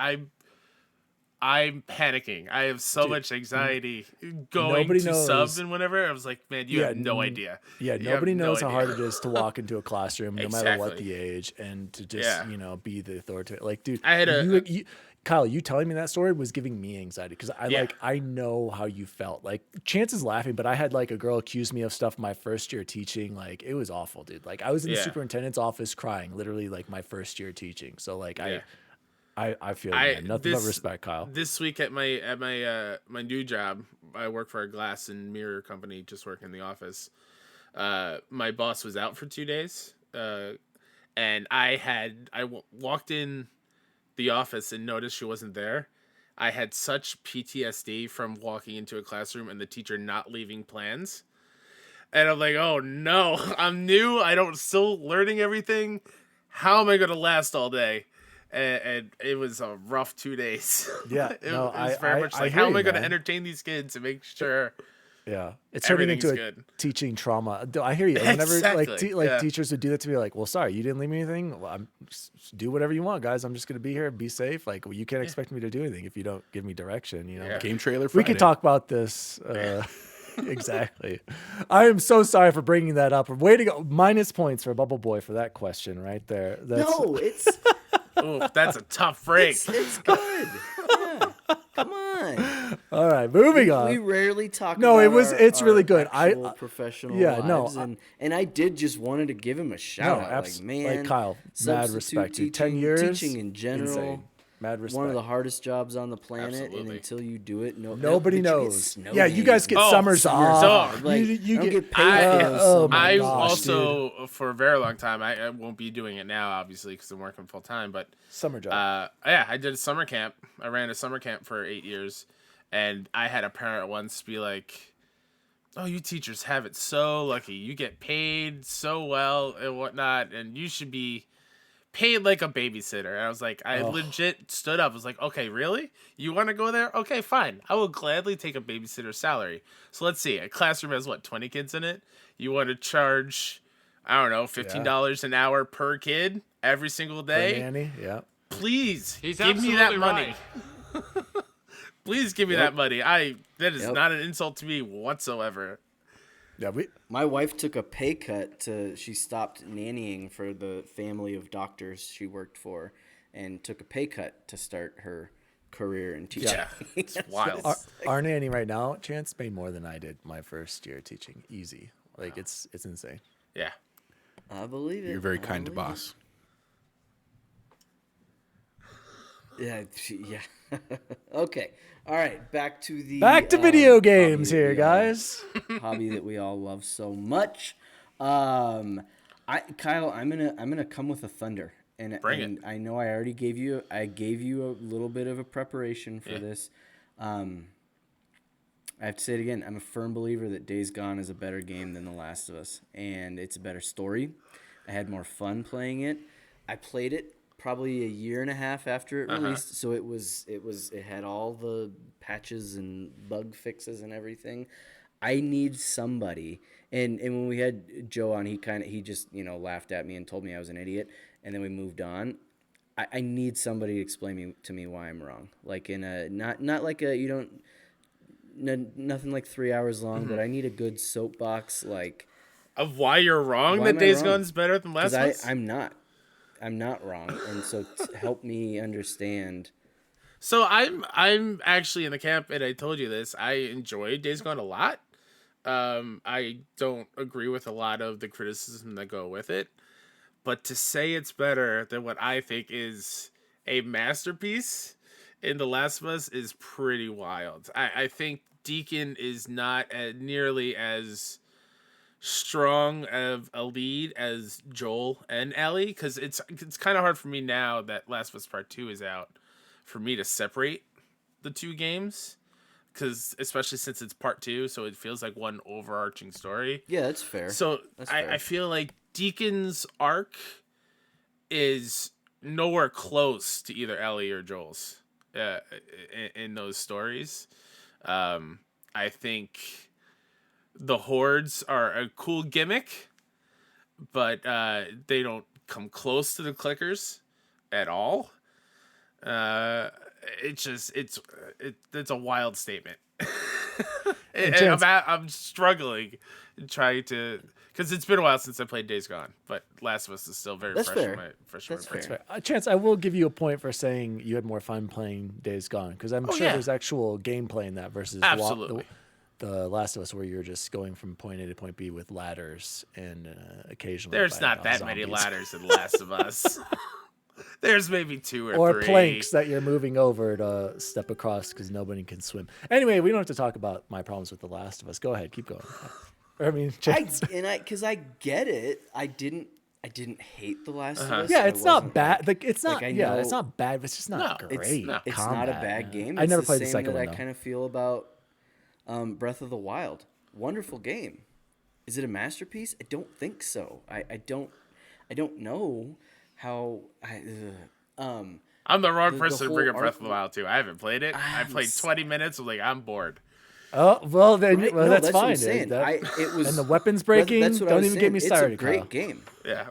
I'm panicking. I have so much anxiety going nobody to knows. subs and whatever. I was like, man, you have no idea. Yeah, You have nobody no knows how idea. hard it is to walk into a classroom, no matter what Exactly. the age, and to just Yeah. be the authoritative. Like, dude, I had Kyle, you telling me that story was giving me anxiety because Yeah. I know how you felt. Like, Chance is laughing, but I had like a girl accuse me of stuff my first year teaching. Like, it was awful, dude. Like, I was in the Yeah. superintendent's office crying, literally, like my first year teaching. So, like, Yeah. I feel you, man. Nothing but this- respect, Kyle. This week at my new job, I work for a glass and mirror company. Just work in the office. My boss was out for 2 days, and I walked in the office and noticed she wasn't there. I had such PTSD from walking into a classroom and the teacher not leaving plans, and I'm like, oh no, I'm new. Still learning everything. How am I gonna last all day? And it was a rough 2 days. Yeah, it no, was very much I like, hear how am you, I going to man. entertain these kids and make sure? Yeah, it's turning into a Everything's good. teaching trauma. I hear you. Whenever Exactly, yeah. teachers would do that to me, like, well, sorry, you didn't leave me anything. Well, do whatever you want, guys. I'm just gonna be here, be safe. Like, well, you can't expect me to do anything if you don't give me direction. Yeah. Game trailer We Friday. could talk about this. Exactly. I am so sorry for bringing that up. Way to go. Minus points for Bubble Boy for that question right there. No, it's Oh, that's a tough break. it's good. Yeah. Come on. All right, moving We on. rarely talk No, about it's our really good. actual professional yeah, no, lives, and I did just wanted to give him a shout out. Like, man, like Kyle, mad substitute respect. Dude. teaching, 10 years. teaching in general. insane. Mad respect. One of the hardest jobs on the planet, and Absolutely. until you do it, Nobody did you get knows. snow Yeah, you guys days? get Oh, summers summers off. off. Like, you I don't get get paid for those oh my I've gosh, also, for a very long time, I won't be doing it now, obviously, because I'm working full time. But summer job. I did a summer camp. I ran a summer camp for 8 years, and I had a parent once be like, "Oh, you teachers have it so lucky. You get paid so well and whatnot, and you should be paid like a babysitter. And I was like, I legit stood up. I was like, okay, really? You want to go there? Okay, fine. I will gladly take a babysitter's salary. So let's see. A classroom has 20 kids in it? You want to charge, I don't know, $15 an hour per kid every single day? For nanny, yeah. Please give me that money. Please give me that money. That is not an insult to me whatsoever. Yeah, my wife took a pay cut she stopped nannying for the family of doctors she worked for and took a pay cut to start her career in teaching. Yeah, it's wild. Our nanny right now, Chance, made more than I did my first year teaching. Easy. Like, it's insane. Yeah. I believe it. You're very kind to boss. Yeah. Okay. All right. Back to video games here, guys. Hobby that we all love so much. Kyle, I'm gonna come with a thunder, and I know I already gave you a little bit of a preparation for this. I have to say it again. I'm a firm believer that Days Gone is a better game than The Last of Us, and it's a better story. I had more fun playing it. I played it probably a year and a half after it released, so it had all the patches and bug fixes and everything. I need somebody, and when we had Joe on, he just laughed at me and told me I was an idiot, and then we moved on. I need somebody to explain to me why I'm wrong, like in a not like a nothing like 3 hours long, but I need a good soapbox of why you're wrong that Days Gone's better than Last of Us. I'm not wrong, and so help me understand. So I'm actually in the camp, and I told you this. I enjoyed Days Gone a lot. I don't agree with a lot of the criticism that go with it, but to say it's better than what I think is a masterpiece in The Last of Us is pretty wild. I think Deacon is not nearly as strong of a lead as Joel and Ellie, because it's kind of hard for me now that Last of Us Part 2 is out for me to separate the two games, because especially since it's Part 2, so it feels like one overarching story. Yeah, that's fair. So I feel like Deacon's arc is nowhere close to either Ellie or Joel's in those stories. I think the hordes are a cool gimmick, but they don't come close to the clickers at all. It's a wild statement. I'm struggling trying to, because it's been a while since I played Days Gone, but Last of Us is still very fresh in my brain. Chance, I will give you a point for saying you had more fun playing Days Gone, because I'm sure there's actual gameplay in that versus the Last of Us, where you're just going from point A to point B with ladders and occasionally. There's not that many ladders in Last of Us. There's maybe 2 or 3. Or planks that you're moving over to step across because nobody can swim. Anyway, we don't have to talk about my problems with The Last of Us. Go ahead, keep going. I mean, because I get it. I didn't hate The Last of Us. Yeah, it's not bad. Like it's not. It's not bad. But it's just not great. It's not a bad game. I never played the second one. I kind of feel about Breath of the Wild. Wonderful game. Is it a masterpiece? I don't think so. I don't know how. I'm the wrong person to bring up Breath of the Wild too. I haven't played it. I played 20 minutes. I'm like, I'm bored. Oh well, then that's fine. And the weapons breaking. Don't even get me started. It's a great game. Yeah,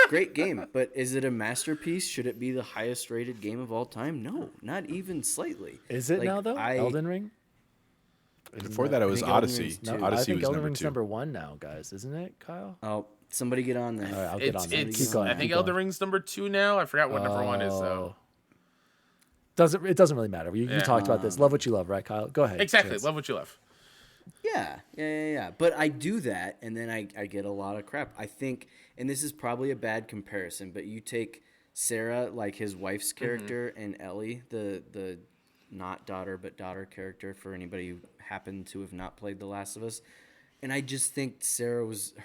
great game. But is it a masterpiece? Should it be the highest rated game of all time? No, not even slightly. Is it now though? Elden Ring. Before that, it was Odyssey. I think Elden Ring's number 1 now, guys. Isn't it, Kyle? Oh, somebody get on there. All right, I'll get on there. Keep going. I think Elden Ring's number 2 now. I forgot what number 1 is though. It doesn't really matter. You talked about this. Love what you love, right, Kyle? Go ahead. Exactly. Chance. Love what you love. Yeah. But I do that, and then I get a lot of crap. I think, and this is probably a bad comparison, but you take Sarah, like his wife's character, and Ellie, the not daughter but daughter character, for anybody who happened to have not played The Last of Us. And I just think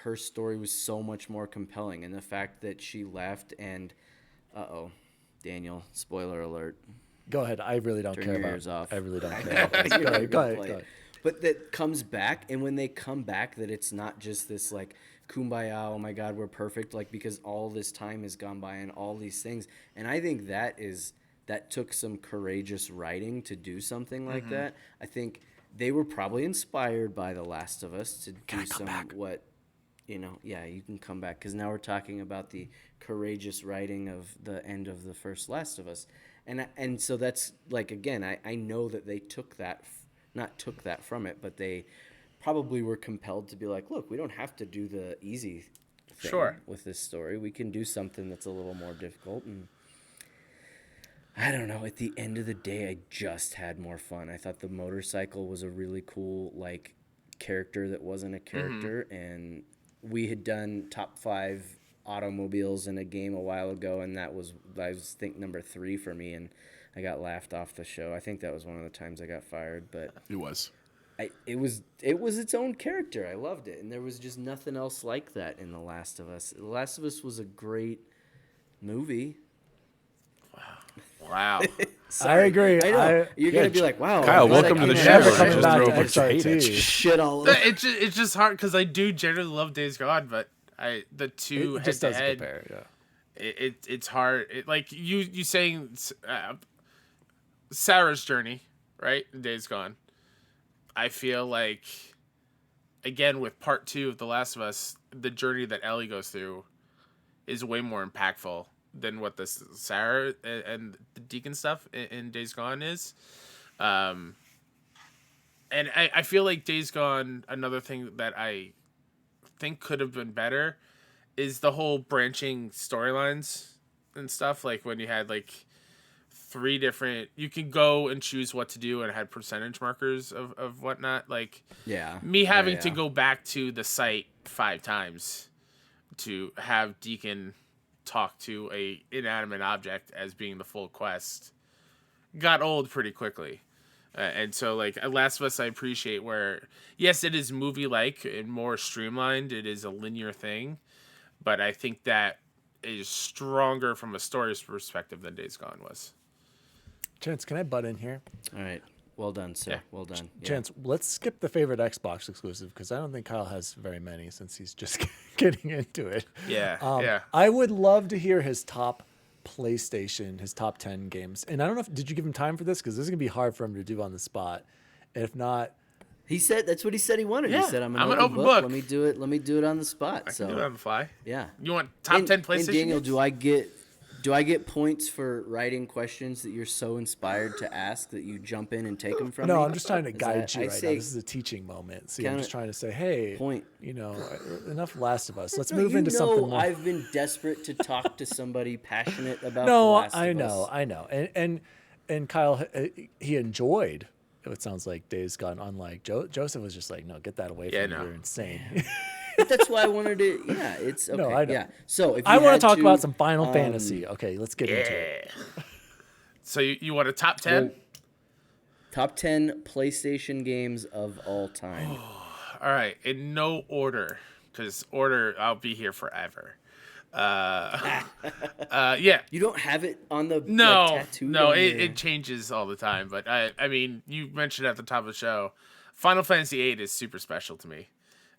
her story was so much more compelling, and the fact that she left and, Daniel, spoiler alert. Go ahead. I really don't care about. Ears off. I really don't care. Go ahead. But that comes back, and when they come back, that it's not just this like kumbaya, oh my God, we're perfect, like, because all this time has gone by and all these things. And I think that took some courageous writing to do something like that. I think they were probably inspired by The Last of Us to do you can come back, because now we're talking about the courageous writing of the end of the first Last of Us. And so that's, like, again, I know that they not took that from it, but they probably were compelled to be like, look, we don't have to do the easy thing with this story. We can do something that's a little more difficult. And I don't know. At the end of the day, I just had more fun. I thought the motorcycle was a really cool, like, character that wasn't a character. And we had done top 5 automobiles in a game a while ago, and I think number 3 for me, and I got laughed off the show. I think that was one of the times I got fired, but It was. It was its own character. I loved it, and there was just nothing else like that in The Last of Us. The Last of Us was a great movie. Wow. I agree. I know. You're gonna be like, "Wow, Kyle, I'm glad welcome I to the came show. out of Never coming Just back throw to a bunch of hate at XRT. you. shit all over." It's just hard because I do generally love Days Gone, but the two It head just to doesn't head, compare. Yeah. it's hard. Like you saying Sarah's journey, right? In Days Gone. I feel like, again, with part 2 of The Last of Us, the journey that Ellie goes through is way more impactful than what the Sarah and the Deacon stuff in Days Gone is. And I feel like Days Gone, another thing that I think could have been better is the whole branching storylines and stuff. Like when you had like 3 different, you can go and choose what to do, and it had percentage markers of whatnot. Like me having to go back to the site 5 times to have Deacon talk to a inanimate object as being the full quest got old pretty quickly. And so, like, at Last of Us, I appreciate where, yes, it is movie-like and more streamlined. It is a linear thing. But I think that is stronger from a story's perspective than Days Gone was. Chance, can I butt in here? All right. Well done, sir. Yeah. Well done. Yeah. Chance, let's skip the favorite Xbox exclusive, because I don't think Kyle has very many since he's just getting into it. Yeah. I would love to hear his top PlayStation, his top 10 games. And I don't know did you give him time for this? Because this is going to be hard for him to do on the spot. And if not, He said that's what he said he wanted. Yeah, He said, "I'm an open book. Let me do it. Let me do it on the spot." I can do it on the fly. yeah. You want top 10 PlayStation And Daniel, games? do I get points for writing questions that you're so inspired to ask that you jump in and take them from me? no, I'm just trying to Is guide that- you I right now. say This is a teaching moment. See, I'm kinda just trying to say, hey, point. enough Last of Us. Let's No, move you into know something more. I've been desperate to talk to somebody passionate about The No, Last I of know, Us. I know. And Kyle, he enjoyed. It sounds like Days Gone. Unlike Joseph was just like, no, get that away from me. no. You're insane. But that's why I wanted to. Yeah, it's okay. No, I know. Yeah. So if I you want had to talk about some Final Fantasy. um, Okay, let's get into it. Yeah. So you want a top 10? Well, top 10 PlayStation games of all time. All right, in no order, because order, I'll be here forever. Yeah. You don't have it on the No, tattooed no, on your- it changes all the time. But I mean, you mentioned at the top of the show, Final Fantasy VIII is super special to me.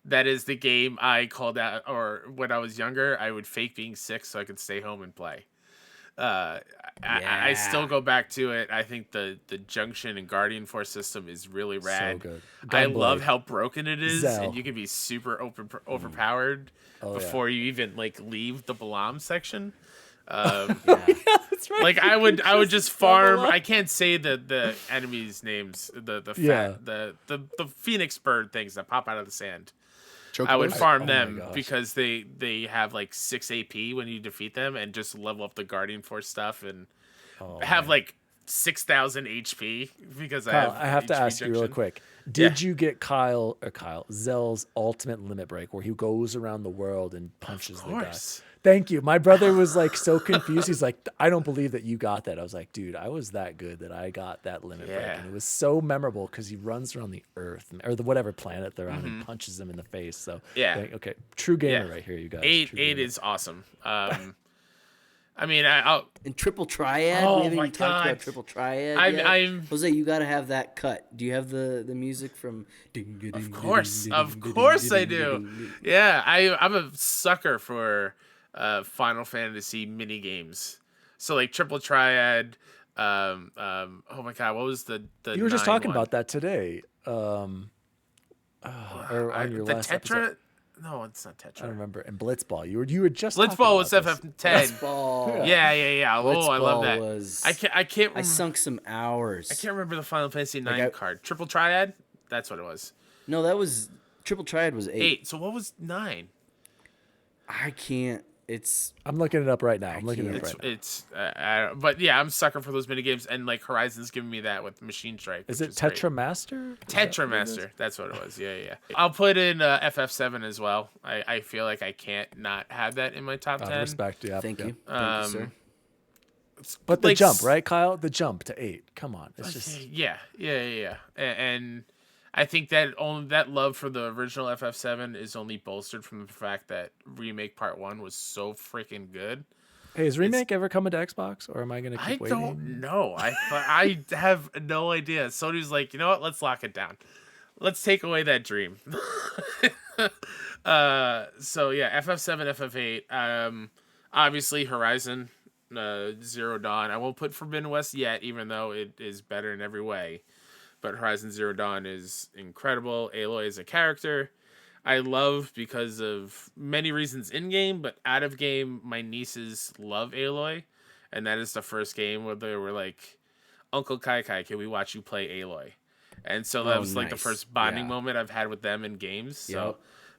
That is the game I called out, or when I was younger, I would fake being sick so I could stay home and play. I still go back to it. I think the Junction and Guardian Force system is really rad. So good. I Gunblade. love how broken it is, Zell. and you can be super overpowered before you even like leave the Balam section. That's right. Like I would just farm. I can't say the enemies' names. The phoenix bird things that pop out of the sand. I would farm them gosh. because they have like 6 AP when you defeat them, and just level up the Guardian Force stuff and have like 6,000 HP because Kyle, I I have to HP ask you real junction. quick. Did you get Zell's ultimate limit break where he goes around the world and punches the guy? course. Thank you. My brother was like so confused. He's like, I don't believe that you got that. I was like, dude, I was that good that I got that limit break. Yeah. And it was so memorable because he runs around the earth or the whatever planet they're on and punches them in the face. So Yeah. okay. True gamer Yeah. right here, you guys. Eight True gamer. is awesome. I mean, And Triple Triad. Oh we haven't my even talked God. about Triple Triad yet. Jose, you got to have that cut. Do you have the music from? Of course I do. Yeah, I'm a sucker for Final Fantasy mini games. So like Triple Triad. Oh my God, what was the You were just 9 talking one? about that today. Or on your the last Tetra. episode. No, it's not Tetra. I don't remember. And Blitzball. You were just Blitzball talking was about this. FF10. Blitzball. Yeah. Oh, I love that. Was, I can't. I sunk some hours. I can't remember the Final Fantasy 9 card. Triple Triad. That's what it was. No, that was Triple Triad was 8. So what was 9? I can't. I'm looking it up right now. But yeah, I'm a sucker for those mini games, and like Horizon's giving me that with Machine Strike. Is it Tetra Master? Tetra Master. That's what it was. Yeah. I'll put in FF7 as well. I feel like I can't not have that in my top 10. Respect, yeah. Thank you. Thank you, sir. But the jump, right, Kyle? The jump to 8. Come on, it's just yeah. And I think that that love for the original FF7 is only bolstered from the fact that Remake Part 1 was so freaking good. Hey, is Remake ever coming to Xbox, or am I going to keep waiting? I don't know. I have no idea. Sony's like, you know what? Let's lock it down. Let's take away that dream. So yeah, FF7, FF8. Obviously, Horizon Zero Dawn. I won't put Forbidden West yet, even though it is better in every way. But Horizon Zero Dawn is incredible. Aloy is a character I love because of many reasons in game, but out of game, my nieces love Aloy, and that is the first game where they were like, "Uncle Kai, can we watch you play Aloy?" And so that was like the first bonding moment I've had with them in games. So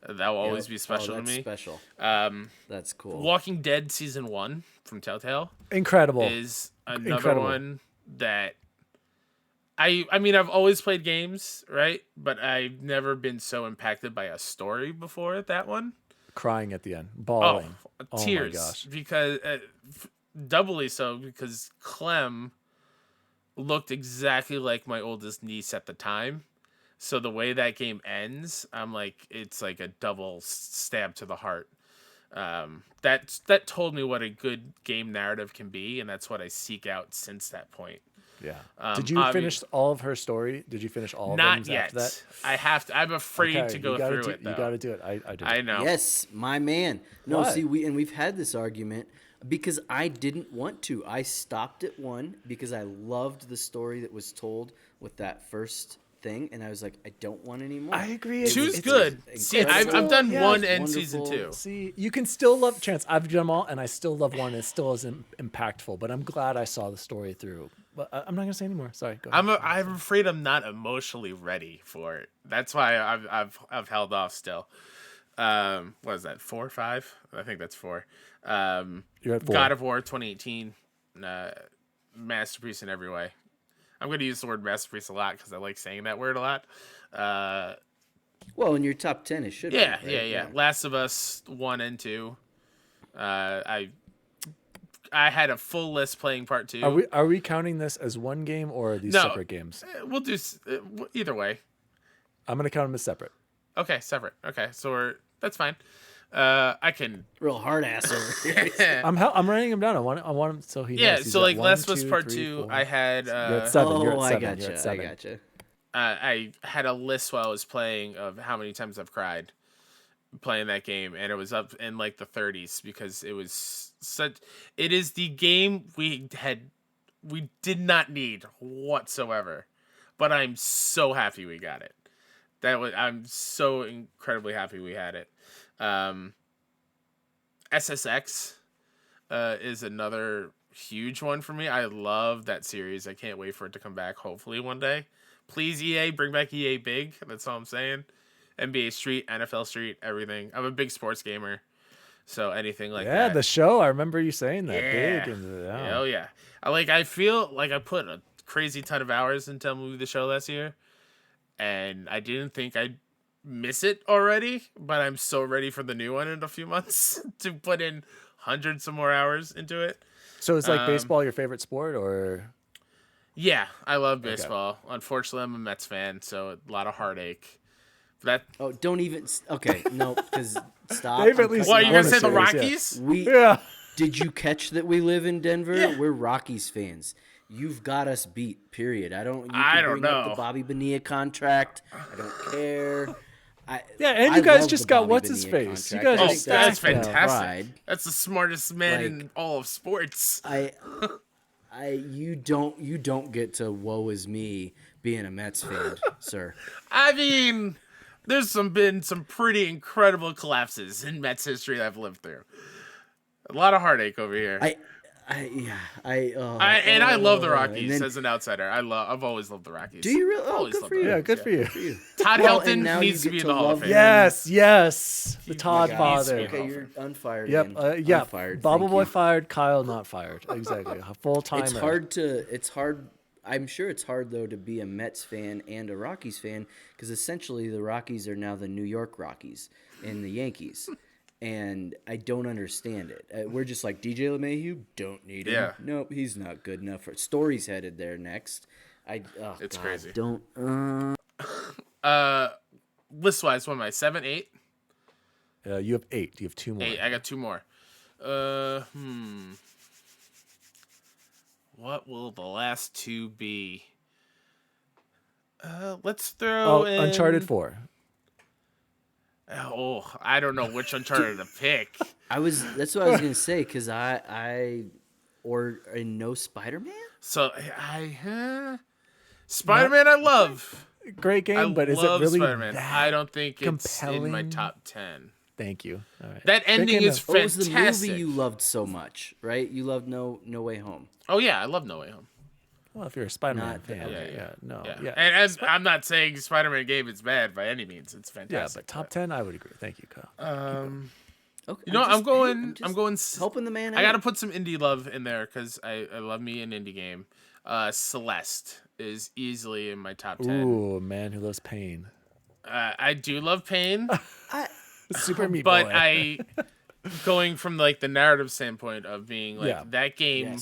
that will always be special to me. Special. That's cool. Walking Dead Season 1 from Telltale, incredible, is another one that. I mean, I've always played games, right? But I've never been so impacted by a story before that one. Crying at the end, bawling. Tears. Oh my gosh. Because, doubly so, because Clem looked exactly like my oldest niece at the time. So the way that game ends, I'm like, it's like a double stab to the heart. That told me what a good game narrative can be, and that's what I seek out since that point. Yeah. Did you finish all of her story? Did you finish all of them Not yet. After that? I have to. I'm afraid to go through it, though. You got to do it. I do. I know. Yes, my man. No, What? see, we've had this argument because I didn't want to. I stopped at 1 because I loved the story that was told with that first thing, and I was like, I don't want any more. I agree. 2's good. See, I've done 1 and Season 2. See, you can still love Chance. I've done them all, and I still love 1. It still isn't impactful, but I'm glad I saw the story through. But I'm not gonna say anymore. Sorry. Go ahead. I'm afraid I'm not emotionally ready for it. That's why I've held off still. What is that? 4 or 5? I think that's 4. You're at 4. God of War 2018, masterpiece in every way. I'm going to use the word masterpiece a lot because I like saying that word a lot. Well, in your top 10, it should be. Yeah, right? yeah. Last of Us 1 and 2. I had a full list playing part 2. Are we counting this as one game, or are these separate games? We'll do either way. I'm gonna count them as separate. Okay, separate. Okay, so that's fine. I can Real hard ass over here. I'm writing them down. I want him so he knows. Yeah. He's So got like 1, Last of Us 2, Part 3, 2, 4. I had. You're at 7. You're at 7. I You're gotcha. at 7. I gotcha. I had a list while I was playing of how many times I've cried playing that game, and it was up in like the 30s because it was such. It is the game we did not need whatsoever, but I'm so happy we got it. I'm so incredibly happy we had it. SSX is another huge one for me. I love that series. I can't wait for it to come back. Hopefully one day. Please, EA, bring back EA Big. That's all I'm saying. NBA Street, NFL Street, everything. I'm a big sports gamer, so anything like that. Yeah, the show. I remember you saying that. Yeah. Big. And, Oh yeah. I feel like I put a crazy ton of hours into MLB The Show last year, and I didn't think I'd miss it already, but I'm so ready for the new one in a few months to put in hundreds of more hours into it. So is like baseball your favorite sport, or? Yeah, I love baseball. Okay. Unfortunately, I'm a Mets fan, so a lot of heartache. Don't even. Okay, no, because stop. They've at least what, you won gonna say the series, Rockies? Yeah. Did you catch that we live in Denver? Yeah. We're Rockies fans. You've got us beat. Period. I don't bring up the Bobby Bonilla contract. I don't care. And you guys just got what's his face. You guys are that's fantastic. That's the smartest man in all of sports. You don't get to woe is me being a Mets fan, sir. I mean, there's been some pretty incredible collapses in Mets history that I've lived through. A lot of heartache over here. I love the Rockies as an outsider. I've always loved the Rockies. Do you really? Always good for you. Yeah, good for you. Todd Helton needs to be in the Hall of Fame. Yes, the Todd father. Okay, you're unfired. Yep, unfired. Bobble Boy fired, Kyle not fired. Exactly, a full timer. It's hard. I'm sure it's hard though to be a Mets fan and a Rockies fan because essentially the Rockies are now the New York Rockies and the Yankees. And I don't understand it. We're just like, DJ LeMahieu, don't need him. Yeah. Nope, he's not good enough. Story's headed there next. It's crazy. Don't. List-wise, what am I, 7, 8? You have 8. You have 2 more. 8. I got 2 more. What will the last 2 be? Let's throw in... Uncharted 4. Oh, I don't know which Uncharted to pick. That's what I was gonna say because or no Spider-Man. So Spider-Man, I love. Great game, but is it really Spider-Man? I don't think compelling? It's in my top 10. Thank you. All right. That ending is fantastic. What was the movie you loved so much? Right? You loved No Way Home. Oh yeah, I love No Way Home. Well, if you're a Spider-Man fan, yeah. And I'm not saying Spider-Man game is bad by any means. It's fantastic. Yeah, but top 10, I would agree. Thank you, Kyle. Okay, you know, I'm going helping the man out. I got to put some indie love in there because I love me an indie game. Celeste is easily in my top 10. Ooh, a man who loves pain. I do love pain. Super Meat But Boy. going from like the narrative standpoint of being like that game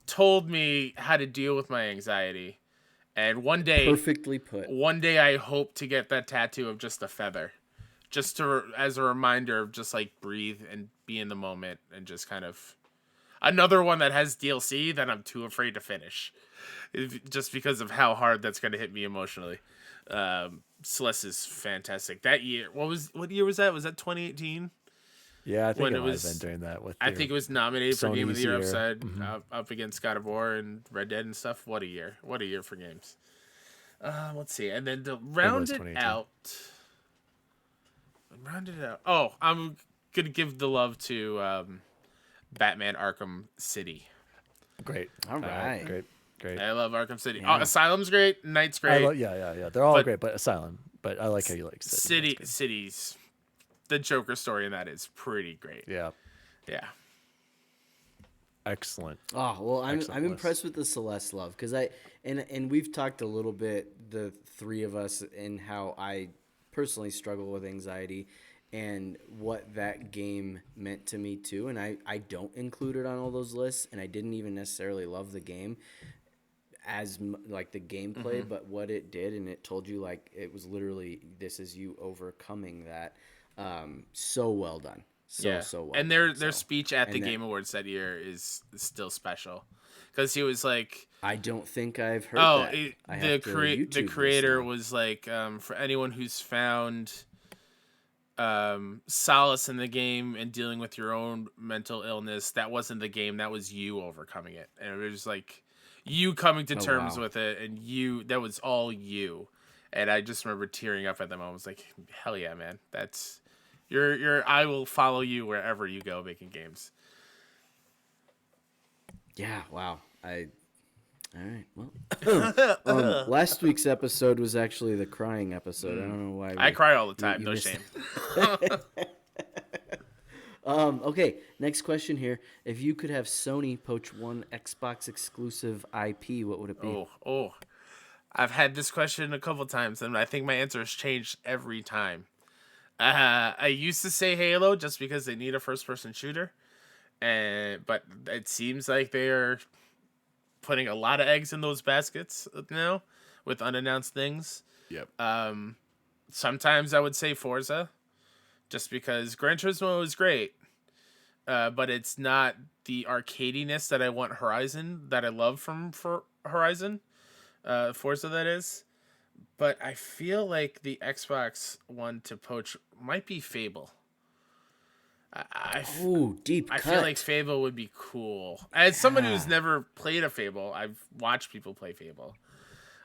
told me how to deal with my anxiety. And one day, perfectly put. One day I hope to get that tattoo of just a feather. Just as a reminder of just like breathe and be in the moment and just kind of another one that has DLC that I'm too afraid to finish, just because of how hard that's going to hit me emotionally. Celeste is fantastic. That year, what year was that? Was that 2018? Yeah, I think it was been during that. I think it was nominated for Game of the Year upside Mm-hmm. up against God of War and Red Dead and stuff. What a year! What a year for games. Let's see, and then to round it out. Oh, I'm gonna give the love to Batman Arkham City. Great. All right. Great. I love Arkham City. Yeah. Asylum's great. Knight's great. Yeah. They're all great, but Asylum. But I like how you like City. Cities. The Joker story in that is pretty great. Yeah. Excellent. Oh well, I'm impressed with the Celeste love because and we've talked a little bit, the three of us, in how I personally struggle with anxiety and what that game meant to me too. And I don't include it on all those lists, and I didn't even necessarily love the game as like the gameplay, but what it did, and it told you like it was literally this is you overcoming that. So well done. So well. And their speech at the Game Awards that year is still special because he was like, I don't think I've heard that. The creator was like, for anyone who's found solace in the game and dealing with your own mental illness, that wasn't the game, that was you overcoming it. And it was like you coming to terms with it, and that was all you. And I just remember tearing up at them. I was like, hell yeah, man. That's I will follow you wherever you go making games. Yeah, wow. All right. Well, last week's episode was actually the crying episode. I don't know why. I cry all the time. No shame. Okay, next question here. If you could have Sony poach one Xbox exclusive IP, what would it be? Oh. I've had this question a couple times, and I think my answer has changed every time. I used to say Halo just because they need a first-person shooter, but it seems like they are putting a lot of eggs in those baskets now with unannounced things. Yep. Sometimes I would say Forza, just because Gran Turismo is great, but it's not the arcadiness that I want that I love for Horizon, Forza that is. But I feel like the Xbox one to poach might be Fable. Deep I cut. feel like Fable would be cool. As someone who's never played a Fable, I've watched people play Fable.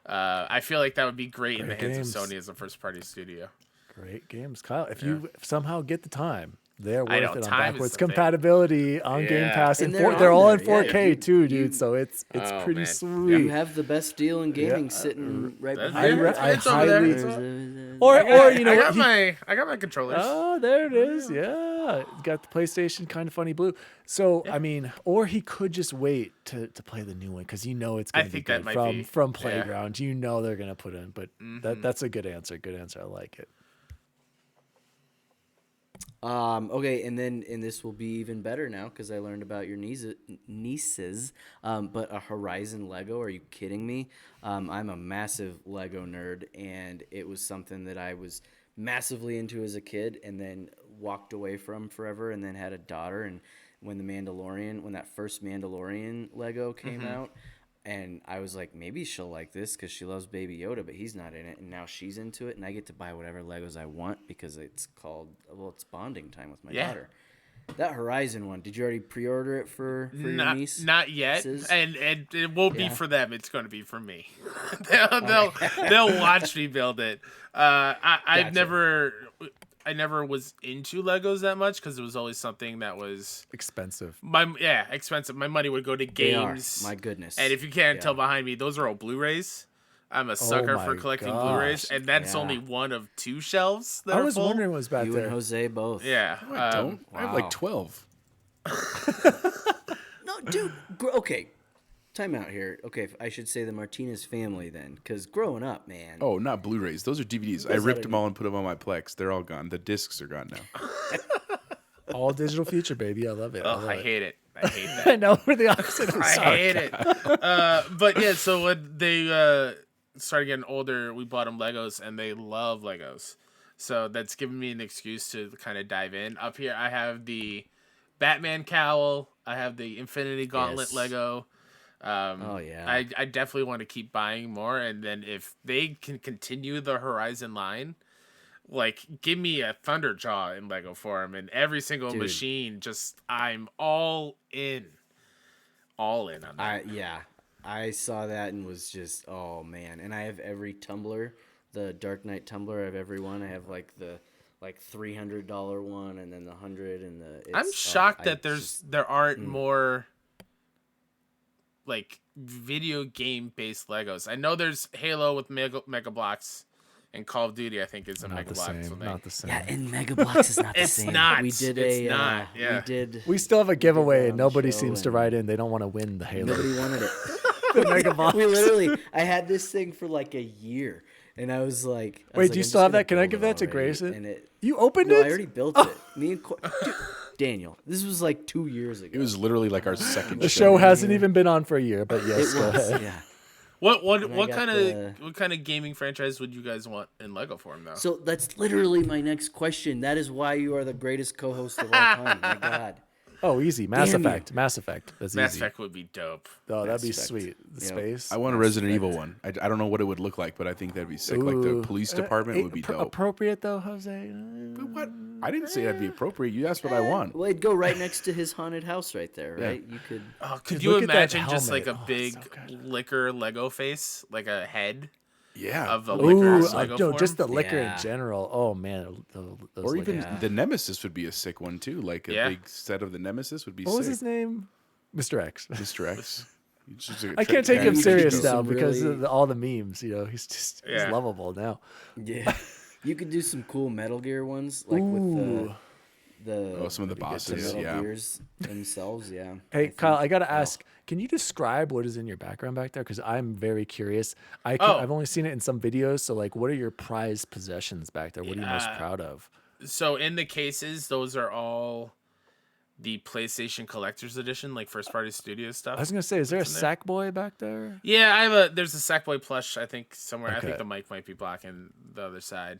I feel like that would be great in the hands of Sony as a first-party studio. Great games, Kyle. If you somehow get the time, they're I know, worth it on time is backwards the thing. compatibility on Game Pass, and And they're all on in there. 4K Yeah, too, dude. So it's Oh, pretty man. sweet. You have the best deal in gaming sitting right That's- behind you. I it's over there. highly- It's Or you know I what? got my controllers. Oh, there it is. Yeah, got the PlayStation kind of funny blue. So I mean, or he could just wait to play the new one because it's going to be think that good might be. from Yeah. Playground. They're going to put in, but that's a good answer. Good answer. I like it. Okay, and this will be even better now because I learned about your nieces. But a Horizon Lego? Are you kidding me? I'm a massive Lego nerd, and it was something that I was massively into as a kid, and then walked away from forever, and then had a daughter. And when that first Mandalorian Lego came out. And I was like, maybe she'll like this because she loves Baby Yoda, but he's not in it. And now she's into it, and I get to buy whatever Legos I want because it's bonding time with my daughter. That Horizon one, did you already pre-order it for your niece? Not yet, Sis? and it won't be for them. It's going to be for me. they'll watch me build it. I never was into Legos that much because it was always something that was Expensive. expensive. My money would go to games. They are. My goodness. And if you can't tell behind me, those are all Blu-rays. I'm a sucker for my collecting gosh. Blu-rays, and that's only one of 2 shelves that I are was full. wondering what was back You there. and Jose both. Yeah, No, I don't. I have like 12. No, dude. Okay. Time out here. Okay, I should say the Martinez family then, because growing up, man. Oh, not Blu-rays. Those are DVDs. I ripped them all and put them on my Plex. They're all gone. The discs are gone now. All digital feature, baby. I love it. I hate it. I hate that. I know we're the opposite. I'm I sorry. hate it. But yeah, so when they started getting older, we bought them Legos, and they love Legos. So that's given me an excuse to kind of dive in. Up here, I have the Batman cowl. I have the Infinity Gauntlet Yes. Lego. Oh, yeah. I definitely want to keep buying more, and then if they can continue the Horizon line, like give me a Thunderjaw in Lego form, and every single machine. I'm all in on that. I saw that and was just, oh man. And I have every tumbler, the Dark Knight tumbler. I have every one. I have like the $300 one, and then the 100 and the. I'm shocked that there aren't more like video game based Legos. I know there's Halo with Mega Bloks, and Call of Duty I think is a Not Mega the Bloks. same. Not the same. Yeah, and Mega Bloks is not the It's same. not. We did It's not. Yeah. We did. We still have a giveaway, and on the nobody show, seems to and write in. They don't want to win the Halo. Nobody wanted it. The Mega Box. We literally, I had this thing for like a year, and I was like, Wait, do you I'm still just have gonna that? Can I build give it that to already. Grayson? And it, You opened no, it? I already built it. Me and dude, Daniel, this was like 2 years ago. It was literally like our second The show hasn't even been on for a year, but yes, It go was, ahead. yeah. What got kind the- of gaming franchise would you guys want in Lego form though? So that's literally my next question. That is why you are the greatest co-host of all time. My God. Oh, easy. Mass Damn you. Effect. Mass Effect. That's Mass easy. Effect would be dope. Oh, that'd be Mass Effect. sweet. The Yep. space. I want a Resident Evil one. I don't know what it would look like, but I think that'd be sick. Like the Ooh. police department would be dope. Appropriate though, Jose. But what? I didn't say that'd be appropriate. You asked what I want. Well, it'd go right next to his haunted house right there, right? You could. Oh, could Dude, you look at that imagine just like a helmet. Oh, big so good. liquor Lego face, like a head Yeah. of a Ooh, liquor Lego no, form? just the liquor Yeah. in general. Oh man, those Or even liquors. the Nemesis would be a sick one too. Like a Yeah. big set of the Nemesis would be What sick. was his name? Mr. X. Mr. X. He's just a I can't take him you serious could do now some because really- of all the memes. He's just he's Yeah. lovable now. Yeah. You could do some cool Metal Gear ones, like with Ooh. the some of the the bosses, Metal yeah. Gears themselves. Yeah. Hey, Kyle, I gotta Oh. ask. Can you describe what is in your background back there? Because I'm very curious. Oh. I've only seen it in some videos. So, like, what are your prized possessions back there? What are you most proud of? So in the cases, those are all the PlayStation Collector's Edition, like first party studio stuff. I was gonna say, is there a in there. Sackboy back there? Yeah, there's a Sackboy plush, I think, somewhere. I Okay. think the mic might be blocking the other side.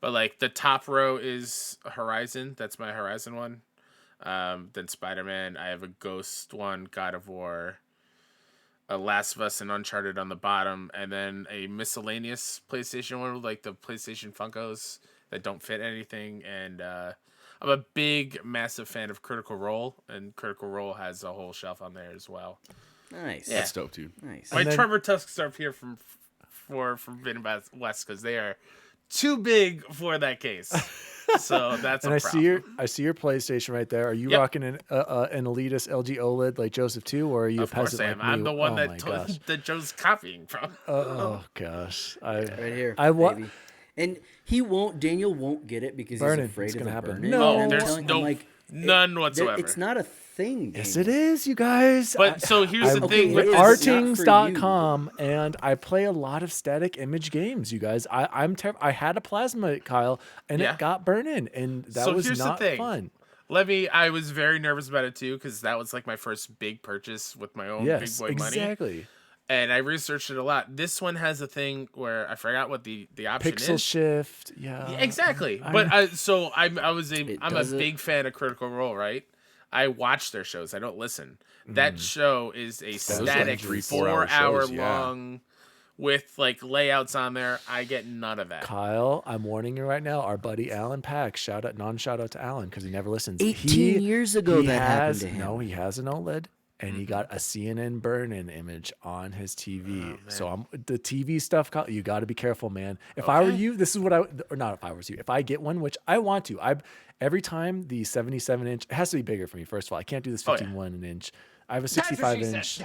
But like the top row is Horizon. That's my Horizon one. Then Spider-Man. I have a Ghost one, God of War, a Last of Us, and Uncharted on the bottom, and then a miscellaneous PlayStation one with like the PlayStation Funkos that don't fit anything. And I'm a big, massive fan of Critical Role, and Critical Role has a whole shelf on there as well. Nice. Yeah. That's dope, too. Nice. My Trevor Tusks are up here from Forbidden West because they are too big for that case. So that's And a I problem. see your PlayStation right there. Are you rocking an elitist LG OLED like Joseph too, or are you a Of course peasant I am. like me? I'm the one Oh my gosh. that Joe's copying from. Oh gosh. Right here, what? baby. And Daniel won't get it because Burn-in. he's afraid It's of gonna the happen. burn-in. No. And I'm There's telling- no- I'm like, none whatsoever. It's not a thing. Yes, Daniel. it is, you guys. But so here's the thing with it's this. not artings.com, and I play a lot of static image games, you guys. I had a plasma, Kyle, and Yeah. it got burn-in, and that So was here's the not thing. fun. I was very nervous about it too because that was like my first big purchase with my own Yes, big boy money. exactly. And I researched it a lot. This one has a thing where I forgot what the option Pixel is. shift, yeah. Yeah, exactly. I'm a does it. big fan of Critical Role, right? I watch their shows. I don't listen. That show is a static 3-4 hour 4-hour shows, yeah. long with like layouts on there. I get none of that. Kyle, I'm warning you right now. Our buddy Alan Pack, shout out to Alan because he never listens. 18 years ago he that happened has, to him. No, he has an OLED, and he got a CNN burn-in image on his TV. So the TV stuff. Kyle, you got to be careful, man. If I were you, this is what or not. If I was you, if I get one, which I want to, every time the 77-inch, it has to be bigger for me. First of all, I can't do this 51-inch. I have a 65-inch.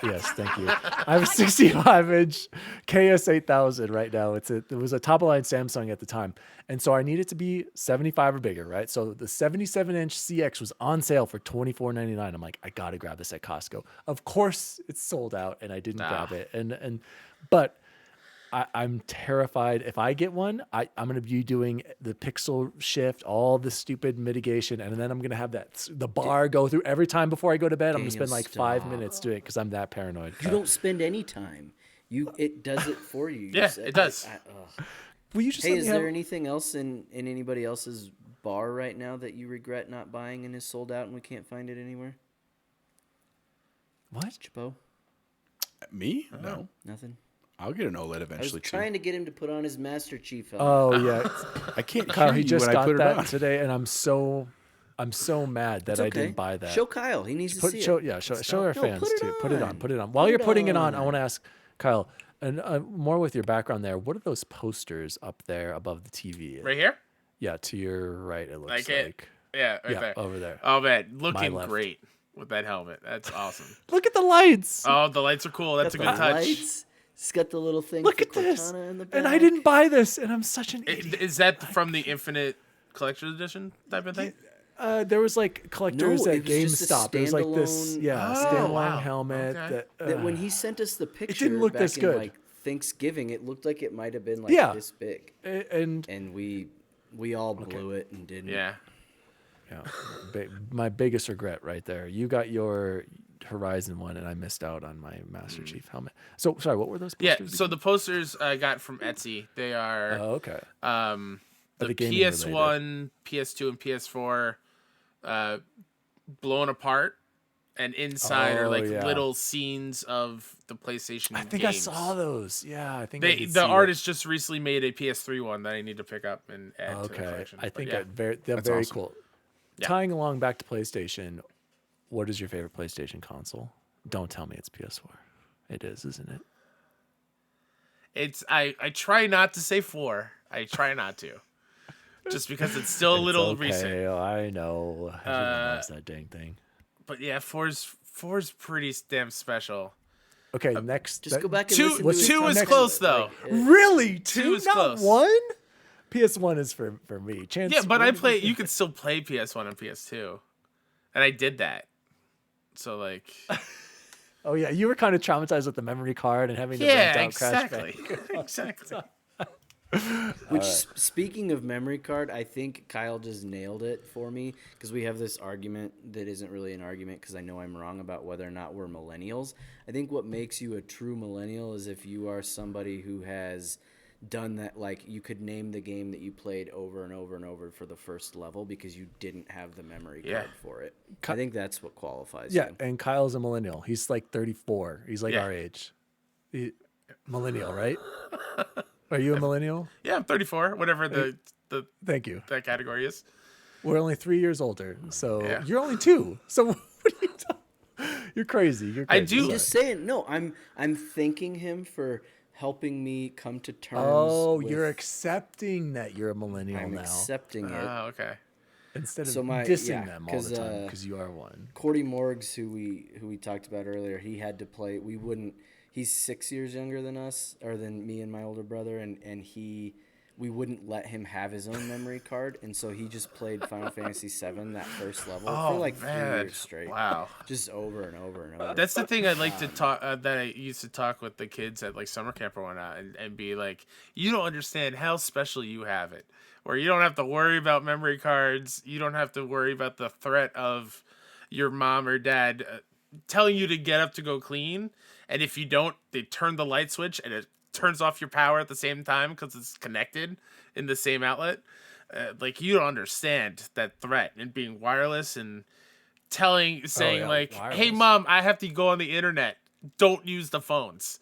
Yes, thank you. I have a 65-inch KS8000 right now. It was a top-of-line Samsung at the time, and so I need it to be 75 or bigger, right? So the 77-inch CX was on sale for $24.99. I'm like, I gotta grab this at Costco. Of course, it's sold out, and I didn't grab it. But I'm terrified. If I get one, I'm going to be doing the pixel shift, all the stupid mitigation, and then I'm going to have the bar go through every time before I go to bed. I'm going to spend like 5 minutes doing it because I'm that paranoid. You don't spend any time. It does it for you. Yeah, it does. Will you just Hey, let is me have- there anything else in anybody else's bar right now that you regret not buying and is sold out and we can't find it anywhere? What? Chapo? Me? No. Nothing. I'll get an OLED I was eventually, too. trying to get him to put on his Master Chief helmet. Oh yeah, I can't Kyle, hear he you just when I got put it that on. today, and I'm so mad that It's I okay. didn't buy that. Show Kyle. He needs to see show it. show our No, fans put it too. Put it on. on. Put it on. While Put you're it putting it on, I on. want to ask Kyle, and more with your background there. What are those posters up there above the TV? Right here? Yeah, to your right. It looks Like like. it? Yeah, right Yeah, there. over there. Oh man, looking left. great with that helmet. That's awesome. Look at the lights. Oh, the lights are cool. That's a good The touch. lights. It's got the little thing Look for at this. Cortana in the back. And I didn't buy this, and I'm such an idiot. Is that from the Infinite Collector's Edition type of thing? There was like collectors No, at it was just a GameStop. It was like this, standalone- standalone wow. helmet. Okay. That when he sent us the picture didn't look back this in good. like Thanksgiving, it looked like it might have been like Yeah. this big. And And we all blew it and didn't. Yeah. my biggest regret right there. You got your Horizon one, and I missed out on my Master Chief helmet. So sorry, what were those Yeah, posters? so the posters I got from Etsy. They are Oh, okay. the the gaming PS1, PS2, and PS4 blown apart, and inside are like yeah. little scenes of the PlayStation I think games. I saw those. Yeah, I think I did The see artist just recently made a PS3 one that I need to pick up and add that. to the Okay, collection. I But think yeah. they're very awesome. cool. Yeah. Tying along back to PlayStation, what is your favorite PlayStation console? Don't tell me it's PS4. It is, isn't it? It's I try not to say 4. I try not to. Just because it's still a little It's okay, recent. I know. Everyone loves that dang thing. But yeah, 4's pretty damn special. Okay, next. Just go back and Two- listen what's to your two is next- close though. Really? Two is not close. one? PS1 is for me. Chance. Yeah, but what I is play. it? You could still play PS1 and PS2, and I did that. So like, Oh yeah, you were kind of traumatized with the memory card and having to yeah, rent out Crash exactly, Bandicoot. exactly. Which, speaking of memory card, I think Kyle just nailed it for me because we have this argument that isn't really an argument because I know I'm wrong about whether or not we're millennials. I think what makes you a true millennial is if you are somebody who has done that. Like you could name the game that you played over and over and over for the first level because you didn't have the memory card for it. I think that's what qualifies. Yeah, you. and Kyle's a millennial. He's like 34. He's like Yeah. our age. Millennial, right? Are you a millennial? Yeah, I'm 34. Whatever the Thank you. that category is. We're only 3 years older, so Yeah. you're only 2. So what are you talking? You're crazy. You're crazy. I do- I'm just saying. No, I'm thanking him for helping me come to terms. Oh, with, you're accepting that you're a millennial I'm now accepting it. Oh, okay. instead of So dissing them all the 'cause, time because you are one. Corty Morgs, who we talked about earlier, he had to play. We wouldn't. He's 6 years younger than us, or than me and my older brother, and we wouldn't let him have his own memory card, and so he just played Final Fantasy VII that first level for like 3 years straight. Wow. Just over and over and over. That's the thing I like to talk that I used to talk with the kids at like summer camp or whatnot, and be like, you don't understand how special you have it, where you don't have to worry about memory cards, you don't have to worry about the threat of your mom or dad telling you to get up to go clean, and if you don't, they turn the light switch and it turns off your power at the same time because it's connected in the same outlet. Like you don't understand that threat and being wireless and saying like, wireless. "Hey mom, I have to go on the internet. Don't use the phones."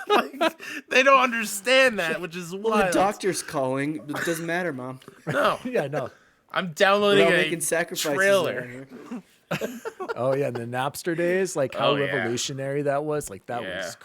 Like, they don't understand that, which is well, wild. the doctor's calling. It doesn't matter, Mom. No, Yeah, no. I'm We're downloading all a making sacrifices. trailer. around here. Oh yeah, the Napster days, like how Oh, yeah. revolutionary that was. Like that Yeah. was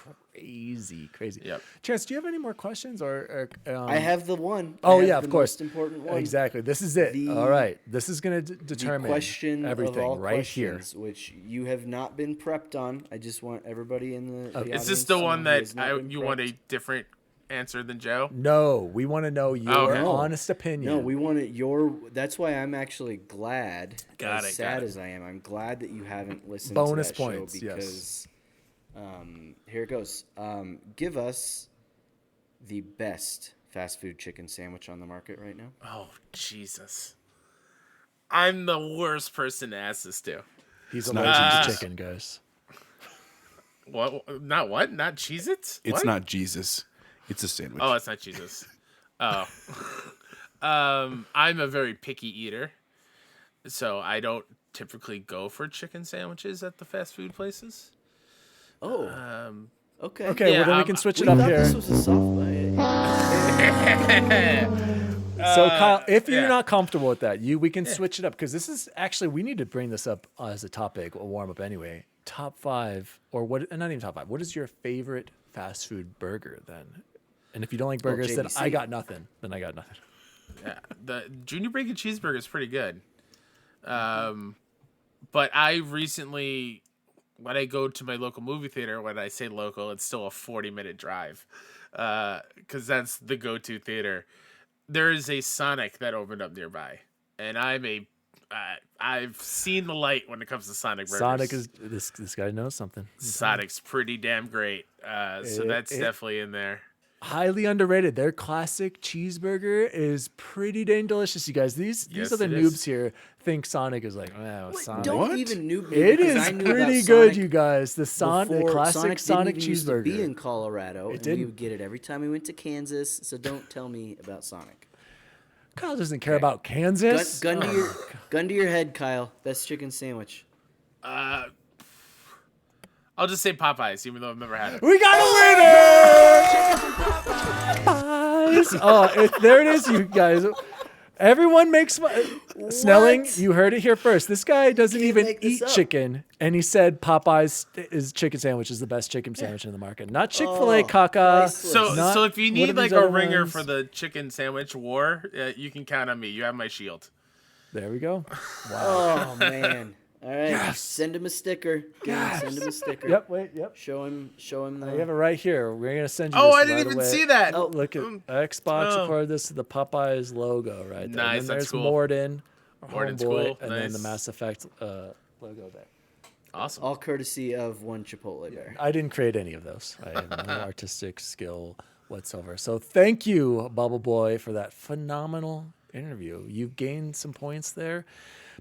crazy. Yep. Chance, do you have any more questions or I have the one. Oh I have yeah, the of course. Most important one. Exactly. This is it. The- All right. This is going to The determine question everything of all right here. questions, which you have not been prepped on. I just want everybody in the. Okay. Is this audience the to one know who that has not been you want prepped. a different answer than Joe? No, we want to know your Okay. honest opinion. No, we want it. That's why I'm actually glad. Got as it, sad got it. as I am, I'm glad that you haven't listened Bonus to that points, show yes. because here it goes. Give us the best fast food chicken sandwich on the market right now. Oh Jesus! I'm the worst person to ask this to. He's not allergic to Jesus. chicken, guys. What? Not what? Not Cheez-Its? It's What? not Jesus. It's a sandwich. Oh, it's not Jesus. Oh. I'm a very picky eater, so I don't typically go for chicken sandwiches at the fast food places. Oh, Okay, okay. Yeah, well then we I'm- can switch We it up thought here. this was a soft So Kyle, if you're yeah. not comfortable with that, we can switch it up because this is actually we need to bring this up as a topic, a warm up anyway. Top 5 or what? Not even top 5. What is your favorite fast food burger then? And if you don't like burgers, then JBC. I got nothing. Yeah, the junior bacon cheeseburger is pretty good. But I recently, when I go to my local movie theater, when I say local, it's still a 40-minute drive, because that's the go-to theater. There is a Sonic that opened up nearby, and I've seen the light when it comes to Sonic burgers. Sonic is this guy knows something. Sonic's pretty damn great. So that's definitely in there. Highly underrated. Their classic cheeseburger is pretty dang delicious, you guys. These Yes, other it noobs is. here think Sonic is like, oh, Sonic. Don't What? even noob me It because is I knew pretty about good, Sonic you guys. The before classic Sonic didn't even used to be cheeseburger. in Colorado, and we didn't. would get it every time we went to Kansas. So don't tell me about Sonic. Kyle doesn't care about Kansas. Gun to your head, Kyle. Best chicken sandwich. I'll just say Popeyes, even though I've never had it. We got a winner! Popeyes. Oh, there it is, you guys. Everyone makes Snelling. What? You heard it here first. This guy doesn't can't even make this eat up. chicken, and he said Popeyes is chicken sandwich is the best chicken sandwich in the market. Not Chick-fil-A, Oh, caca. priceless. So, Not- if you what need are like these a other ringer ones? for the chicken sandwich war, you can count on me. You have my shield. There we go. Wow. Oh man! All right, Yes. send him a sticker. Yes. Send him a sticker. Yep. Wait. Yep. Show him the. You have it right here. We're gonna send you. Oh, this I didn't right even away. see that. Oh, Look at Xbox Oh. recorded this is the Popeyes logo right there. Nice, And then that's there's cool. Morden, our Morden's homeboy, cool, and then the nice. Mass Effect logo there. Awesome. all courtesy of one Chipotle bear. I didn't create any of those. I have no artistic skill whatsoever. So thank you, Bubble Boy, for that phenomenal interview. You've gained some points there,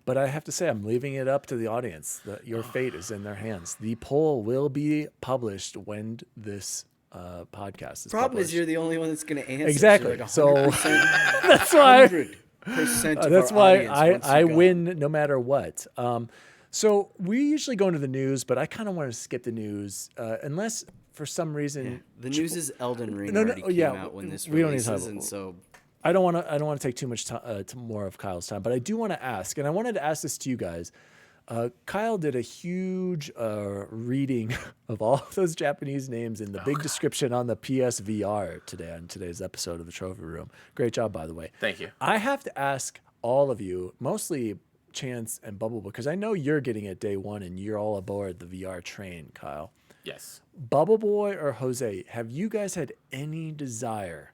but I have to say I'm leaving it up to the audience. Your fate is in their hands. The poll will be published when this podcast. Is Problem is, published. you're the only one that's going to answer. Exactly. So, you're like That's why. 100% of That's our why audience wants I you gone. win no matter what. So we usually go into the news, but I kind of want to skip the news unless for some reason The news is Elden Ring No, already came yeah, out when this we don't need to releases, talk and about- so I don't want to take too much more of Kyle's time, but I do want to ask, and I wanted to ask this to you guys. Kyle did a huge reading of all those Japanese names in the big description on the PSVR today on today's episode of the Trophy Room. Great job, by the way. Thank you. I have to ask all of you, mostly Chance and Bubble, because I know you're getting it day one and you're all aboard the VR train, Kyle. Yes. Bubble Boy or Jose, have you guys had any desire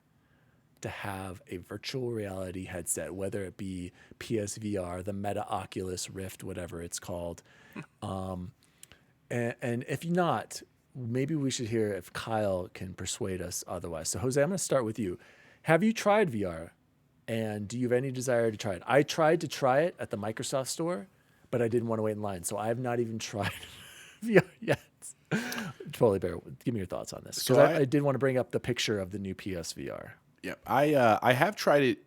to have a virtual reality headset, whether it be PSVR, the Meta Oculus Rift, whatever it's called? And if not, maybe we should hear if Kyle can persuade us otherwise. So Jose, I'm going to start with you. Have you tried VR? And do you have any desire to try it? I tried to try it at the Microsoft store, but I didn't want to wait in line. So I have not even tried VR yet. Totally Bear, give me your thoughts on this. Because So I did want to bring up the picture of the new PSVR. Yeah, I have tried it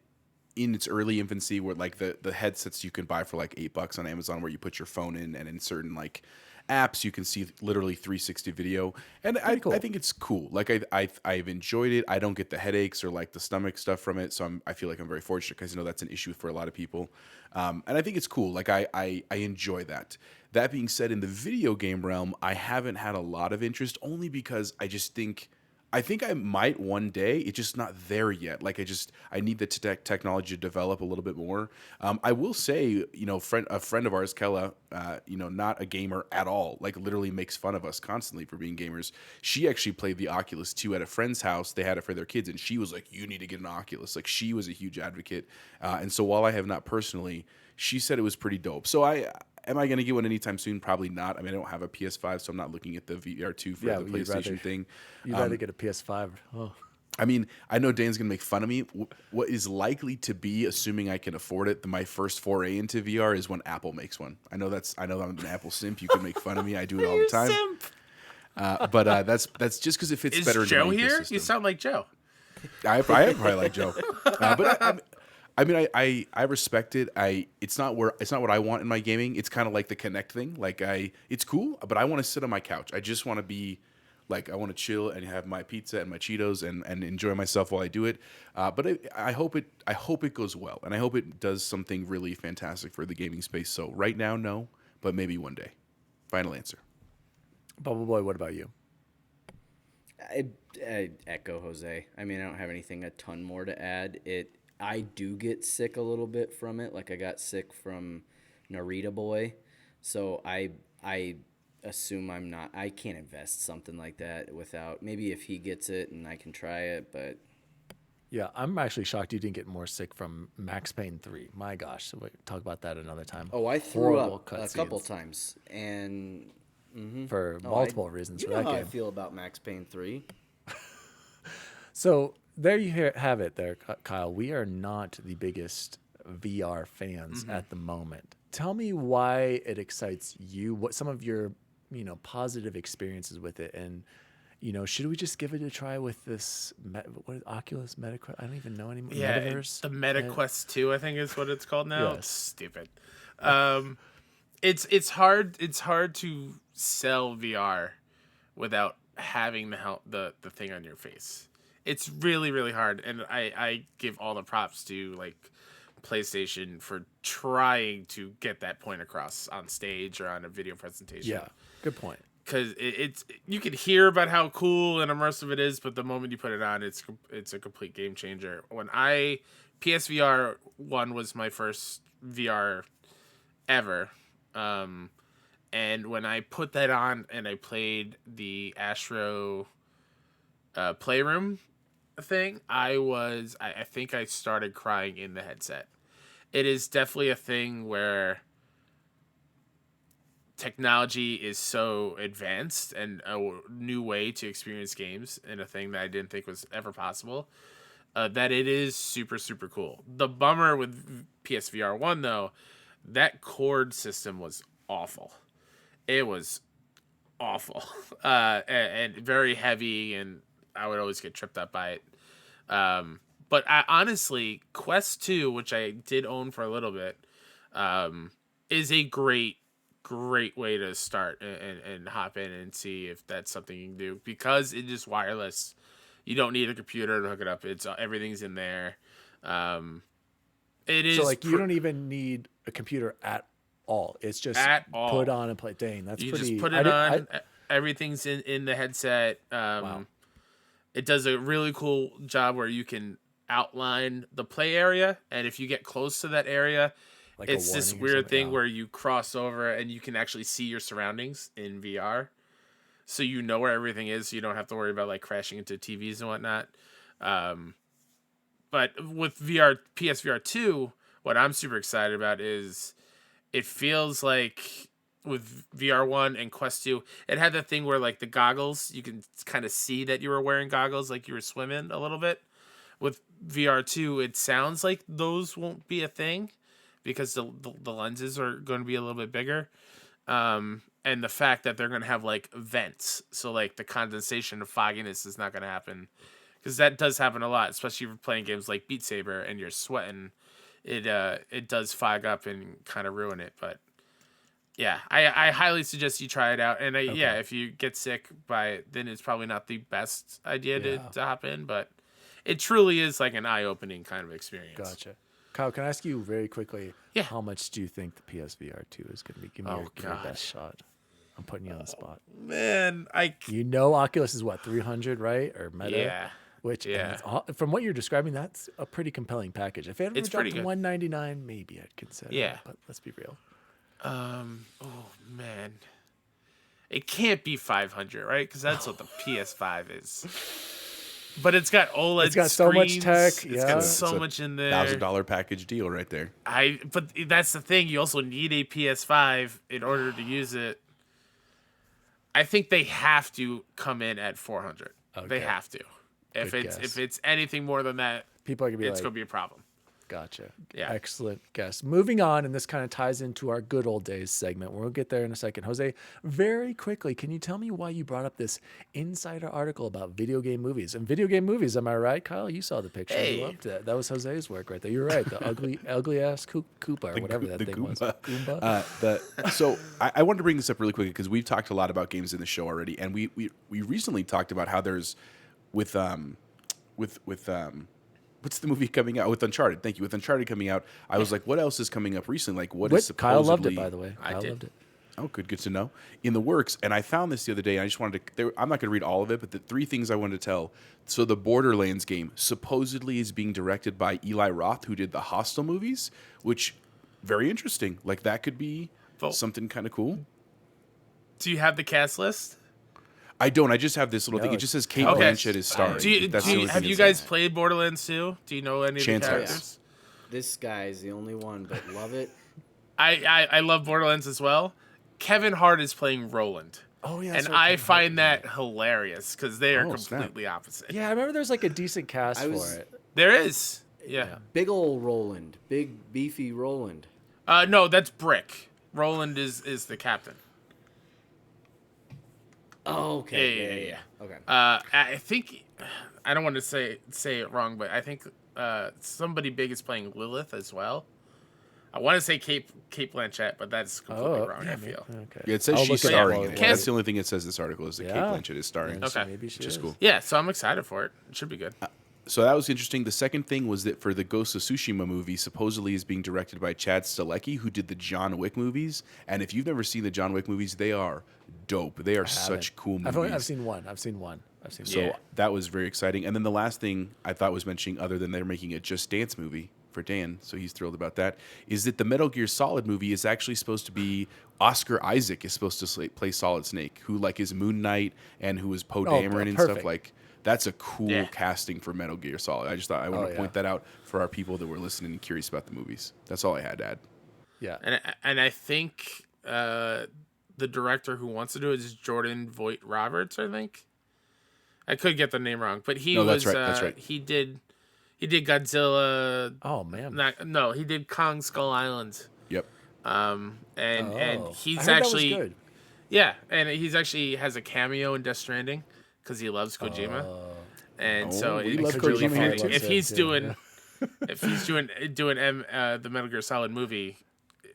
in its early infancy, where like the headsets you can buy for like $8 on Amazon, where you put your phone in, and in certain like apps you can see literally 360 video, and I think it's cool. Like I've enjoyed it. I don't get the headaches or like the stomach stuff from it, so I feel like I'm very fortunate, because I know that's an issue for a lot of people, and I think it's cool. Like I enjoy that. That being said, in the video game realm, I haven't had a lot of interest, only because I think I might one day. It's just not there yet. Like I need the technology to develop a little bit more. I will say, a friend of ours, Kella, not a gamer at all, like literally makes fun of us constantly for being gamers. She actually played the Oculus 2 at a friend's house. They had it for their kids, and she was like, "You need to get an Oculus." Like, she was a huge advocate. And so while I have not personally, she said it was pretty dope. So am I going to get one anytime soon? Probably not. I mean, I don't have a PS5, so I'm not looking at the VR2 for the PlayStation thing. You'd rather get a PS5. Oh. I mean, I know Dan's going to make fun of me. What is likely to be, assuming I can afford it, my first foray into VR is when Apple makes one. I know I'm an Apple simp. You can make fun of me. I do it all the time. Simp. But that's just because it fits better into Joe my here? ecosystem. You sound like Joe. I probably like Joe, but I respect it. It's not what I want in my gaming. It's kind of like the Kinect thing. Like it's cool, but I want to sit on my couch. I just want to be like, I want to chill and have my pizza and my Cheetos and enjoy myself while I do it. But I hope it goes well, and I hope it does something really fantastic for the gaming space. So right now, no, but maybe one day. Final answer. Bubble Boy, what about you? I echo Jose. I mean, I don't have anything a ton more to add. I do get sick a little bit from it. Like, I got sick from Narita Boy, so I assume I can't invest something like that without, maybe if he gets it and I can try it, but Yeah, I'm actually shocked you didn't get more sick from Max Payne 3. My gosh, so we'll talk about that another time. oh, I threw Horrible up a couple cutscenes times, and for multiple reasons you for know that how game. I feel about Max Payne 3. So there you have it there, Kyle. We are not the biggest VR fans at the moment. Tell me why it excites you, what some of your, positive experiences with it, and, should we just give it a try with this, what is Oculus MetaQuest? I don't even know anymore. Yeah, Metaverse? the MetaQuest 2, I think is what it's called now. Yes. It's stupid. It's hard to sell VR without having the thing on your face. It's really, really hard, and I give all the props to like PlayStation for trying to get that point across on stage or on a video presentation. Yeah, good point. Because it's you can hear about how cool and immersive it is, but the moment you put it on, it's a complete game changer. When PSVR 1 was my first VR ever, and when I put that on and I played the Astro Playroom thing, I think I started crying in the headset. It is definitely a thing where technology is so advanced and a new way to experience games in a thing that I didn't think was ever possible, that it is super, super cool. The bummer with PSVR 1, though, that cord system was awful. It was awful and very heavy, and I would always get tripped up by it. But honestly, Quest 2, which I did own for a little bit, is a great way to start and hop in and see if that's something you can do, because it is wireless. You don't need a computer to hook it up. It's everything's in there. It is so like you don't even need a computer at all. It's just put on and play. Dang, that's you pretty. You just put it on. Everything's in the headset. Wow. It does a really cool job where you can outline the play area, and if you get close to that area, like it's this weird thing where you cross over and you can actually see your surroundings in VR, so you know where everything is, so you don't have to worry about like crashing into TVs and whatnot. But with PSVR 2, what I'm super excited about is it feels like with VR1 and Quest 2, it had that thing where like the goggles, you can kind of see that you were wearing goggles, like you were swimming a little bit. With VR2, it sounds like those won't be a thing because the lenses are going to be a little bit bigger. And the fact that they're going to have like vents. So like the condensation of fogginess is not going to happen, because that does happen a lot, especially if you're playing games like Beat Saber and you're sweating. It does fog up and kind of ruin it. But yeah, I highly suggest you try it out. And yeah, if you get sick by it, then it's probably not the best idea to hop in, but it truly is like an eye-opening kind of experience. Gotcha. Kyle, can I ask you very quickly, how much do you think the PSVR 2 is going to be? Give me your best shot. I'm putting you on the spot. Man, Oculus is what, 300, right? Or Meta? Yeah. Which, from what you're describing, that's a pretty compelling package. If it ever dropped to $199, maybe I'd consider it. But let's be real. Oh, man. It can't be 500, right? Because that's what the PS5 is. But it's got OLED. It's got so much tech. It's got so much in there. $1,000 package deal right there. But that's the thing. You also need a PS5 in order to use it. I think they have to come in at 400. Okay. They have to. If it's anything more than that, people are gonna be it's gonna be a problem. Gotcha. Yeah. Excellent guess. Moving on, and this kind of ties into our good old days segment. We'll get there in a second. Jose, very quickly, can you tell me why you brought up this insider article about video game movies? And video game movies, am I right, Kyle? You saw the picture. Hey. You loved it. That was Jose's work right there. You're right. The ugly ass Koopa or whatever that thing was. Goomba. So I wanted to bring this up really quickly because we've talked a lot about games in the show already, and we recently talked about how there's with what's the movie coming out with Uncharted? Thank you. With Uncharted coming out, I was like, what else is coming up recently? Like, what is supposedly... Kyle loved it, by the way. Kyle loved it. Oh, good to know. In the works, and I found this the other day, and I just wanted to... I'm not going to read all of it, but the 3 things I wanted to tell. So the Borderlands game supposedly is being directed by Eli Roth, who did the Hostel movies, which, very interesting. Like, that could be something kind of cool. Do you have the cast list? I don't. I just have this little thing. It just says Kate Blanchett is starring. Have you guys played Borderlands 2? Do you know any of the characters? This guy is the only one, but love it. I love Borderlands as well. Kevin Hart is playing Roland. Oh, yeah. And I find that hilarious because they are completely opposite. Yeah, I remember there's like a decent cast for it. There is. Yeah. Big old Roland. Big, beefy Roland. No, that's Brick. Roland is the captain. Oh, okay. Yeah. Okay. I think I don't want to say it wrong, but I think somebody big is playing Lilith as well. I want to say Kate Blanchett, but that's completely wrong. I feel. Okay. Yeah, it says she's starring in it. That's the only thing it says. This article is that Kate Blanchett is starring. Okay, maybe she which is cool. Yeah, so I'm excited for it. It should be good. So that was interesting. The second thing was that for the Ghost of Tsushima movie, supposedly is being directed by Chad Stahelski, who did the John Wick movies. And if you've never seen the John Wick movies, they are dope. They are such cool movies. I've seen one. So that was very exciting. And then the last thing I thought was mentioning, other than they're making a Just Dance movie for Dan, so he's thrilled about that, is that the Metal Gear Solid movie is actually supposed to be Oscar Isaac is supposed to play Solid Snake, who like is Moon Knight and who is Poe Dameron and stuff like. That's a cool casting for Metal Gear Solid. I just thought I want to point that out for our people that were listening and curious about the movies. That's all I had to add. Yeah. And I think the director who wants to do it is Jordan Voight Roberts, I think. I could get the name wrong, but that's right. He did Godzilla. Oh man. He did Kong Skull Island. Yep. And he's actually that was good. Yeah, and he's actually has a cameo in Death Stranding. Because he loves Kojima. And Oh, so we it love could Kojima really here fit. too. If he's Yeah. doing the Metal Gear Solid movie,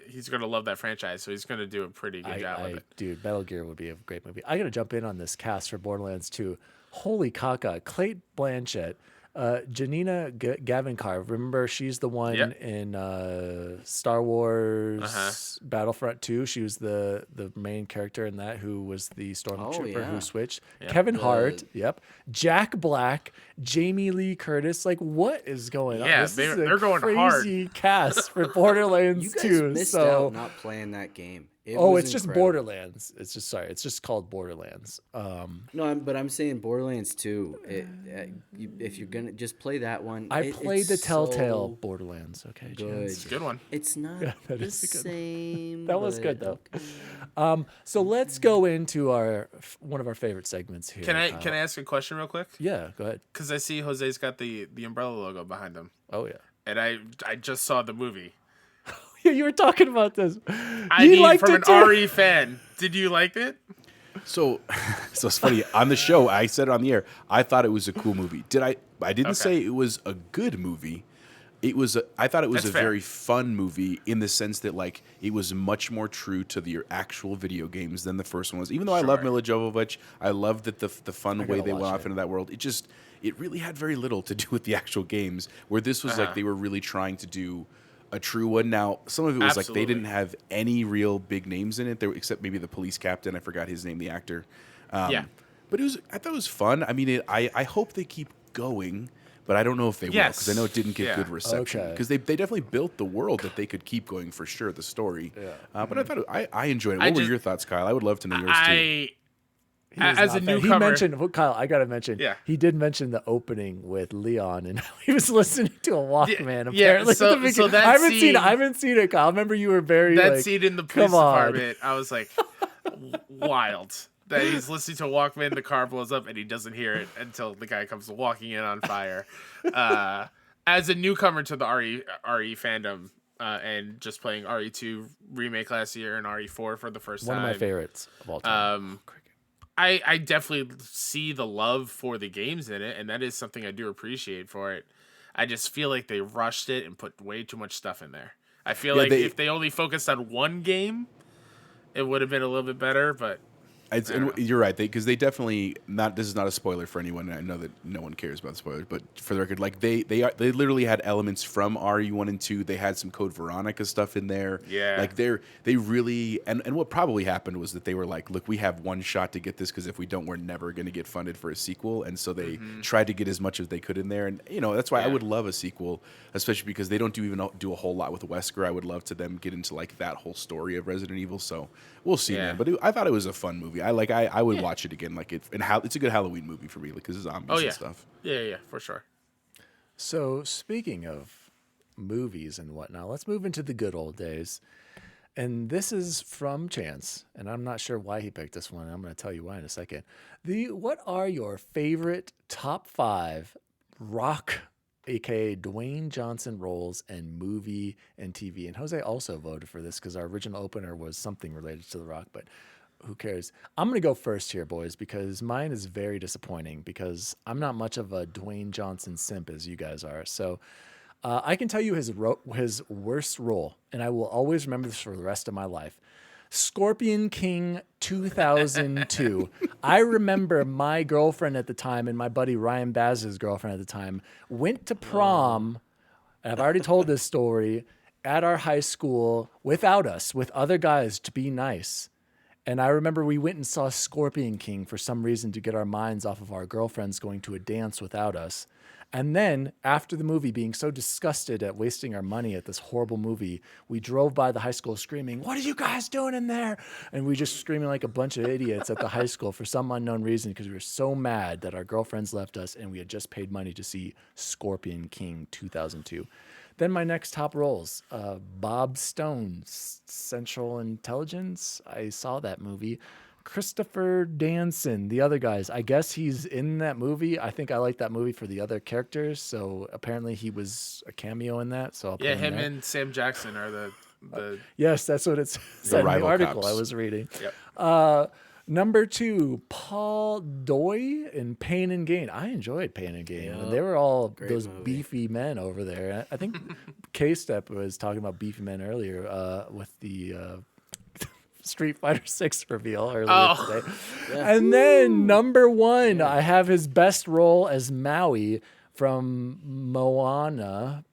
he's gonna love that franchise, so he's gonna do a pretty good job with it. Dude, Metal Gear would be a great movie. I gotta jump in on this cast for Borderlands 2. Holy caca! Cate Blanchett, Janina Gavankar. Remember, she's the one Yep. in Star Wars Battlefront 2. She was the main character in that, who was the stormtrooper yeah. who switched. Kevin Hart. The- Yep. Jack Black. Jamie Lee Curtis. Like, what is going on? Yeah, This is a they're going hard. crazy cast for Borderlands You guys 2. missed So. out not playing that game. It's just Borderlands. It's just called Borderlands. No, but I'm saying Borderlands 2. If you're gonna just play that one, I played the it's Telltale so Borderlands. Okay, good. Chance. Good one. It's not that the is a good one. same. That was but good though. okay. So let's go into one of our favorite segments here. Can I ask a question real quick? Yeah, go ahead. Because I see Jose's got the umbrella logo behind him, Oh yeah. and I just saw the movie. Yeah, you were talking about this. I You mean, liked from it an too? RE fan, did you like it? So it's funny. On the show, I said it on the air. I thought it was a cool movie. I didn't say it was a good movie. I thought it was That's a fair. very fun movie in the sense that like it was much more true to the actual video games than the first one was. Even though I love Sure. Mila Jovovich, I love that the fun way they watch went off it. into that world. It really had very little to do with the actual games. Where this was like they were really trying to do a true one. Now, some of it was like Absolutely. they didn't have any real big names in it, except maybe the police captain. I forgot his name, the actor. Yeah. But I thought it was fun. I mean, I hope they keep going, but I don't know if they will because I know it didn't get Yeah. good reception. Okay. Because they definitely built the world that they could keep going for sure. The story, but I thought I enjoyed it. What were just- your thoughts, Kyle? I would love to know yours too. He was As not a fan. He newcomer, mentioned Kyle. I gotta mention. Yeah. He did mention the opening with Leon, and how he was listening to a Walkman. Yeah, Apparently, so- at the so beginning. that I haven't seen scene- it. I haven't seen it, Kyle. I remember you were very that like, scene in the police come on. department, I was like, wild. That he's listening to Walkman, the car blows up, and he doesn't hear it until the guy comes walking in on fire. As a newcomer to the RE fandom, and just playing RE2 remake last year and RE4 for the first One time. of my favorites of all time. I definitely see the love for the games in it, and that is something I do appreciate for it. I just feel like they rushed it and put way too much stuff in there. I feel like if they only focused on one game, it would have been a little bit better, but And you're right, because they definitely not. This is not a spoiler for anyone. I know that no one cares about spoilers, but for the record, like they literally had elements from RE1 and 2. They had some Code Veronica stuff in there. Yeah. like they really and what probably happened was that they were like, look, we have one shot to get this because if we don't, we're never going to get funded for a sequel, and so they tried to get as much as they could in there, and that's why I would love a sequel, especially because they don't do a whole lot with Wesker. I would love to them get into like that whole story of Resident Evil. So we'll see, man. But I thought it was a fun movie. I would watch it again. Like it's a good Halloween movie for me because it's zombies and stuff. Yeah, for sure. So speaking of movies and whatnot, let's move into the good old days. And this is from Chance, and I'm not sure why he picked this one. I'm going to tell you why in a second. What are your favorite top 5 rock, aka Dwayne Johnson roles in movie and TV? And Jose also voted for this because our original opener was something related to The Rock, but who cares? I'm going to go first here, boys, because mine is very disappointing because I'm not much of a Dwayne Johnson simp as you guys are. So I can tell you his worst role, and I will always remember this for the rest of my life. Scorpion King 2002. I remember my girlfriend at the time and my buddy Ryan Baz's girlfriend at the time went to prom, and I've already told this story, at our high school without us, with other guys to be nice. And I remember we went and saw Scorpion King for some reason to get our minds off of our girlfriends going to a dance without us. And then after the movie, being so disgusted at wasting our money at this horrible movie, we drove by the high school screaming, "What are you guys doing in there?" And we just screaming like a bunch of idiots at the high school for some unknown reason because we were so mad that our girlfriends left us and we had just paid money to see Scorpion King 2002. Then my next top roles, Bob Stone, Central Intelligence. I saw that movie. Christopher Danson, the other guys. I guess he's in that movie. I think I like that movie for the other characters. So apparently he was a cameo in that. So I'll put Him there. and Sam Jackson are the Yes, that's what it said in the rival article cops. I was reading. Yep. Number 2, Paul Doy in Pain and Gain. I enjoyed Pain and Gain. And they were all those beefy men over there. I think K-Step was talking about beefy men earlier with the Street Fighter 6 reveal earlier today. Yeah. And then number 1, I have his best role as Maui from Moana,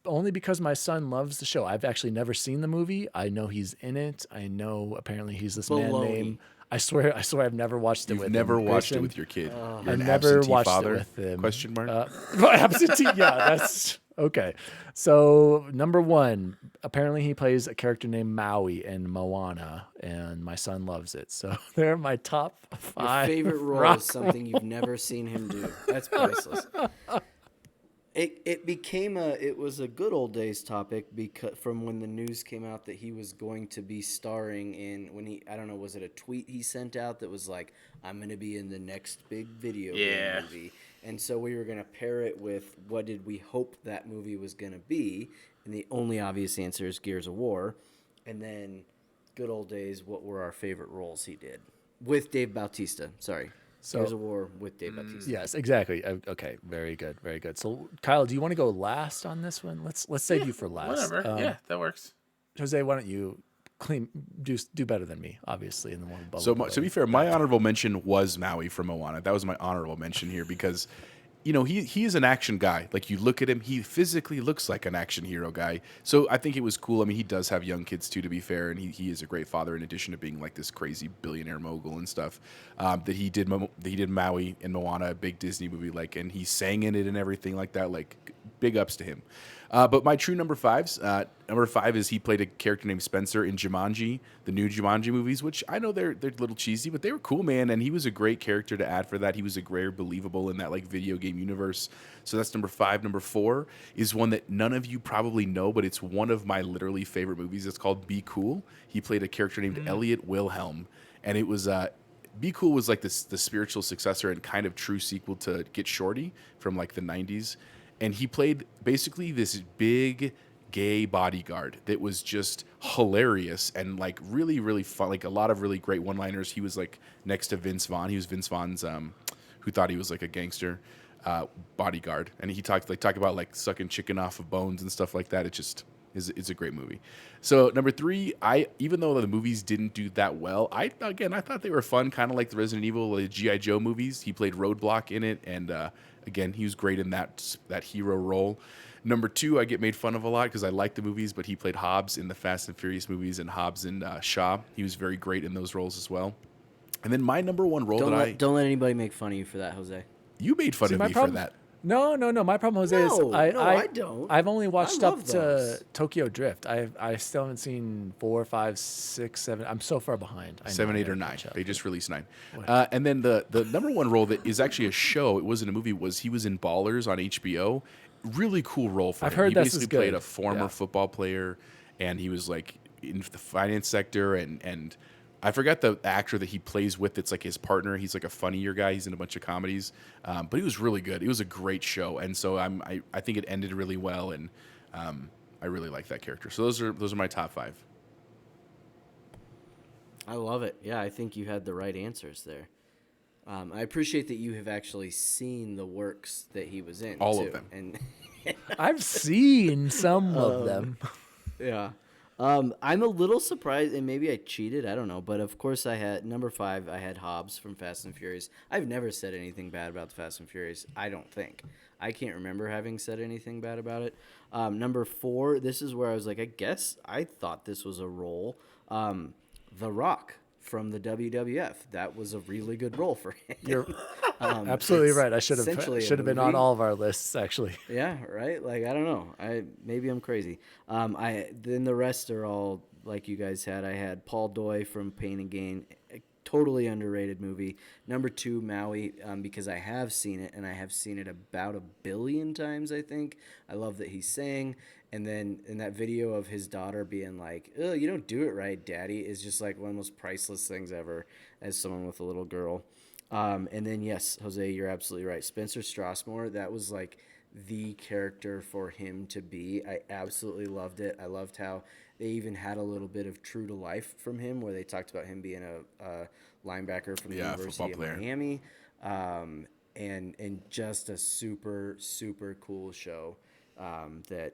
only because my son loves the show. I've actually never seen the movie. I know he's in it. I know apparently he's this man named. I swear I've never watched it with him. You've never watched it with your kid. You're an absentee father? It with him. Question mark? Absentee, yeah, that's okay. So number 1, apparently he plays a character named Maui in Moana, and my son loves it. So they're my top 5. Your favorite role is something you've never seen him do. That's priceless. It was a good old days topic because from when the news came out that he was going to be starring in I don't know, was it a tweet he sent out that was like, I'm going to be in the next big video game movie. And so we were going to pair it with what did we hope that movie was going to be? And the only obvious answer is Gears of War. And then good old days, what were our favorite roles he did? With Dave Bautista, sorry. So, Gears of War with Dave Bautista. Yes, exactly. Okay, very good, very good. So, Kyle, do you want to go last on this one? Let's save you for last. Whatever. Yeah, that works. Jose, why don't you do better than me, obviously, in the one bubble. So, to be fair, my honorable mention was Maui from Moana. That was my honorable mention here because, he is an action guy. Like, you look at him, he physically looks like an action hero guy. So I think it was cool. I mean, he does have young kids too, to be fair, and he is a great father in addition to being like this crazy billionaire mogul and stuff. That he did Maui in Moana, a big Disney movie, and he sang in it and everything like that. Like, big ups to him. But my true number 5s, number 5 is he played a character named Spencer in Jumanji, the new Jumanji movies, which I know they're a little cheesy, but they were cool, man. And he was a great character to add for that. He was a great believable in that video game universe. So that's number 5. Number 4 is one that none of you probably know, but it's one of my literally favorite movies. It's called Be Cool. He played a character named Elliot Wilhelm, and it was Be Cool was like the spiritual successor and kind of true sequel to Get Shorty from like the 90s. And he played basically this big gay bodyguard that was just hilarious and like really, really fun. Like a lot of really great one-liners. He was like next to Vince Vaughn. He was Vince Vaughn's who thought he was like a gangster bodyguard. And he talked about like sucking chicken off of bones and stuff like that. It's a great movie. So number 3, even though the movies didn't do that well, I thought they were fun, kind of like the Resident Evil, the G.I. Joe movies. He played Roadblock in it, and again, he was great in that hero role. Number 2, I get made fun of a lot because I like the movies, but he played Hobbs in the Fast and Furious movies and Hobbs in Shaw. He was very great in those roles as well. And then my number 1 role don't let anybody make fun of you for that, Jose. You made fun of me for that. No. My problem, Jose, is I don't. I've only watched up to Tokyo Drift. I still haven't seen 4, 5, 6, 7. I'm so far behind. 7, 8, or 9. They just released 9. And then the number 1 role that is actually a show, it wasn't a movie, he was in Ballers on HBO. Really cool role for him. I've heard he this basically is good. Played a former football player, and he was like in the finance sector, and I forgot the actor that he plays with. It's like his partner. He's like a funnier guy. He's in a bunch of comedies, but he was really good. It was a great show, and so I think it ended really well, and I really like that character. So those are my top 5. I love it. Yeah, I think you had the right answers there. I appreciate that you have actually seen the works that he was in. All too. of them. And I've seen some of them. Yeah. I'm a little surprised, and maybe I cheated. I don't know. But, of course, I had number 5, I had Hobbs from Fast and Furious. I've never said anything bad about the Fast and Furious, I don't think. I can't remember having said anything bad about it. Number 4, this is where I was like, I guess I thought this was a role. The Rock from the WWF. That was a really good role for him. You're absolutely right. I should have been on all of our lists, actually. Yeah, right? Like, I don't know. Maybe I'm crazy. Then the rest are all like you guys had. I had Paul Doy from Pain and Gain. A totally underrated movie. Number 2, Maui, because I have seen it, and I have seen it about 1 billion times, I think. I love that he sang. And then in that video of his daughter being like, "Oh, you don't do it right, Daddy," is just like one of the most priceless things ever as someone with a little girl. And then, yes, Jose, you're absolutely right. Spencer Strasmore, that was like the character for him to be. I absolutely loved it. I loved how They even had a little bit of true to life from him, where they talked about him being a linebacker from the University of Miami, and just a super cool show. That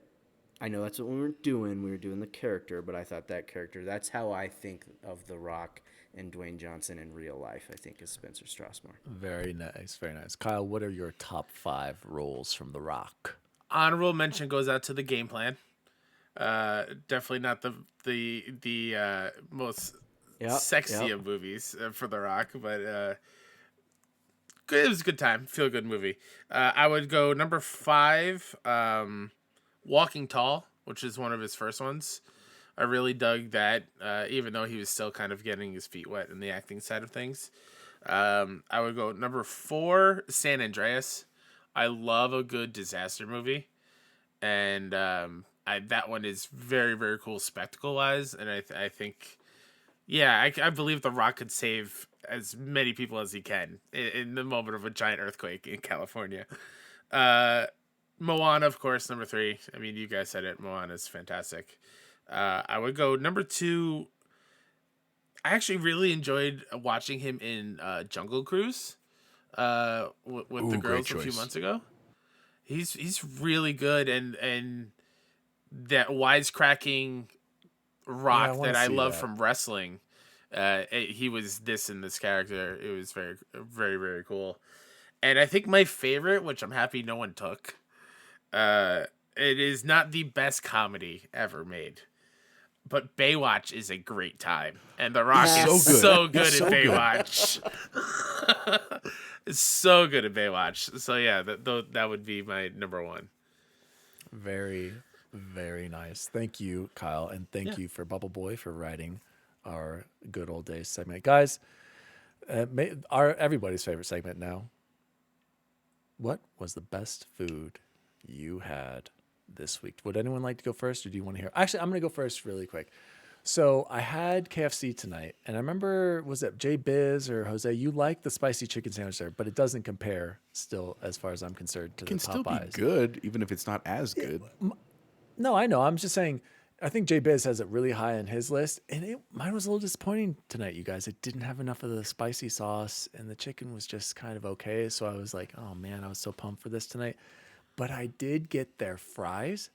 I know that's what we were doing. We were doing the character, but I thought that character. That's how I think of The Rock and Dwayne Johnson in real life. I think is Spencer Strasmore. Very nice, very nice. Kyle, what are your top 5 roles from The Rock? Honorable mention goes out to the game plan. Definitely not the most sexy of movies for The Rock, but it was a good time. Feel good movie. I would go number 5, Walking Tall, which is one of his first ones. I really dug that, even though he was still kind of getting his feet wet in the acting side of things. I would go number 4, San Andreas. I love a good disaster movie, and that one is very, very cool spectacle-wise, and I think, I believe The Rock could save as many people as he can in the moment of a giant earthquake in California. Moana, of course, number 3. I mean, you guys said it. Moana is fantastic. I would go number 2. I actually really enjoyed watching him in Jungle Cruise with the girls a few months ago. He's really good, and that wisecracking Rock that I love from wrestling. He was this in this character. It was very, very, very cool. And I think my favorite, which I'm happy no one took, it is not the best comedy ever made, but Baywatch is a great time, and The Rock is so good at Baywatch. It's so good at Baywatch. So yeah, that would be my number 1. Very, very nice. Thank you, Kyle, and thank you for Bubble Boy for writing our good old days segment, guys. Our everybody's favorite segment now. What was the best food you had this week? Would anyone like to go first, or do you want to hear? Actually, I'm going to go first really quick. So I had KFC tonight, and I remember, was it Jbizzle or Jose? You like the spicy chicken sandwich there, but it doesn't compare still, as far as I'm concerned, to the Popeyes. It can still be good, even if it's not as good. No, I know. I'm just saying, I think Jbizzle has it really high on his list, and mine was a little disappointing tonight, you guys. It didn't have enough of the spicy sauce, and the chicken was just kind of okay. So I was like, oh man, I was so pumped for this tonight. But I did get their fries.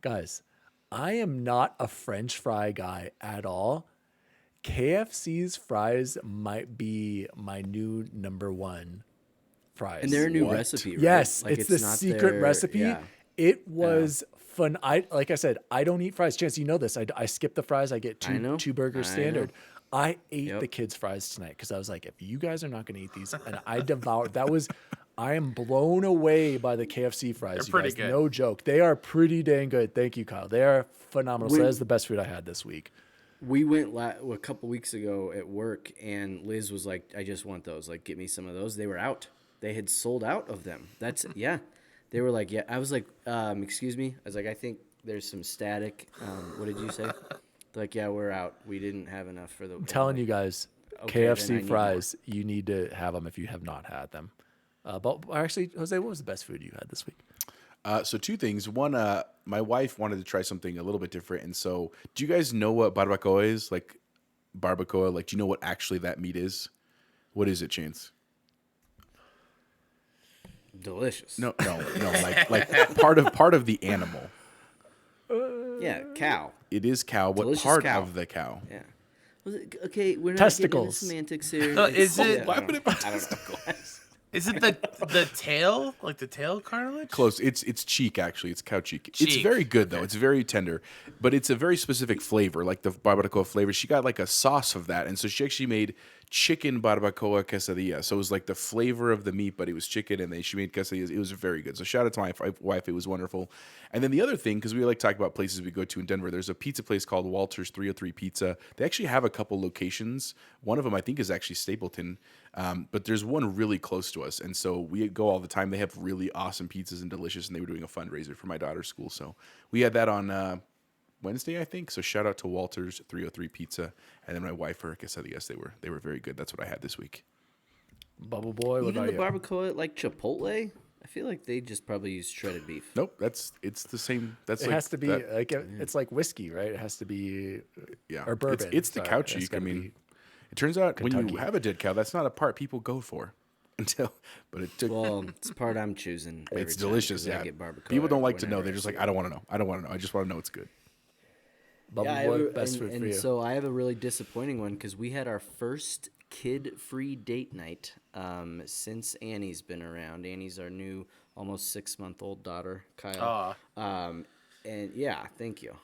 Guys, I am not a French fry guy at all. KFC's fries might be my new number 1 fries. And they're a new recipe, right? Yes, like it's the secret recipe. Yeah. It was fun. Like I said, I don't eat fries. Chance, you know this. I skip the fries. I get two burgers standard. I ate the kids' fries tonight because I was like, if you guys are not going to eat these, and I devoured. I am blown away by the KFC fries. They're pretty good. No joke. They are pretty dang good. Thank you, Kyle. They are phenomenal. So that's the best food I had this week. We went a couple weeks ago at work, and Liz was like, I just want those. Like, get me some of those. They were out. They had sold out of them. They were like, I was like, excuse me. I was like, I think there's some static. What did you say? They're like, yeah, we're out. We didn't have enough for the. I'm telling you guys, okay, KFC fries, you need to have them if you have not had them. But actually, Jose, what was the best food you had this week? So 2 things. One, my wife wanted to try something a little bit different. And so, do you guys know what barbacoa is? Like, barbacoa, like, do you know what actually that meat is? What is it, Chance? Delicious. No, like part of the animal. Yeah, cow. It is cow. What Delicious part cow. of the cow? Yeah. Okay, we're not Testicles. getting into semantics here. Is it? I don't know. Is it the tail, like the tail cartilage? Close. It's cheek, actually. It's cow cheek. It's very good, though. It's very tender, but it's a very specific flavor, like the barbacoa flavor. She got like a sauce of that, and so she actually made chicken barbacoa quesadilla. So it was like the flavor of the meat, but it was chicken, and then she made quesadillas. It was very good. So shout out to my wife. It was wonderful. And then the other thing, because we like talk about places we go to in Denver, there's a pizza place called Walter's 303 Pizza. They actually have a couple locations. One of them, I think, is actually Stapleton, but there's one really close to us. And so we go all the time. They have really awesome pizzas and delicious, and they were doing a fundraiser for my daughter's school. So we had that on Wednesday, I think. So shout out to Walter's 303 Pizza. And then my wife, her quesadillas, they were very good. That's what I had this week. Bubble Boy, what Even about the you? barbacoa like Chipotle? I feel like they just probably use shredded beef. Nope, it's the same. That's It has to be it's like whiskey, right? It has to be or bourbon. It's the cow cheek. I mean, it turns out when Kentucky. you have a dead cow, that's not a part people go for but it took. Well, it's the part I'm choosing. It's delicious. I Yeah, get barbacoa people don't like to know. whenever They're I just see like, I don't want to know. I don't want to know. I just want to know it's good. Bubble Yeah, Boy, best food for and you. so I have a really disappointing one because we had our first kid-free date night since Annie's been around. Annie's our new almost 6-month-old daughter, Kyle. And yeah, thank you.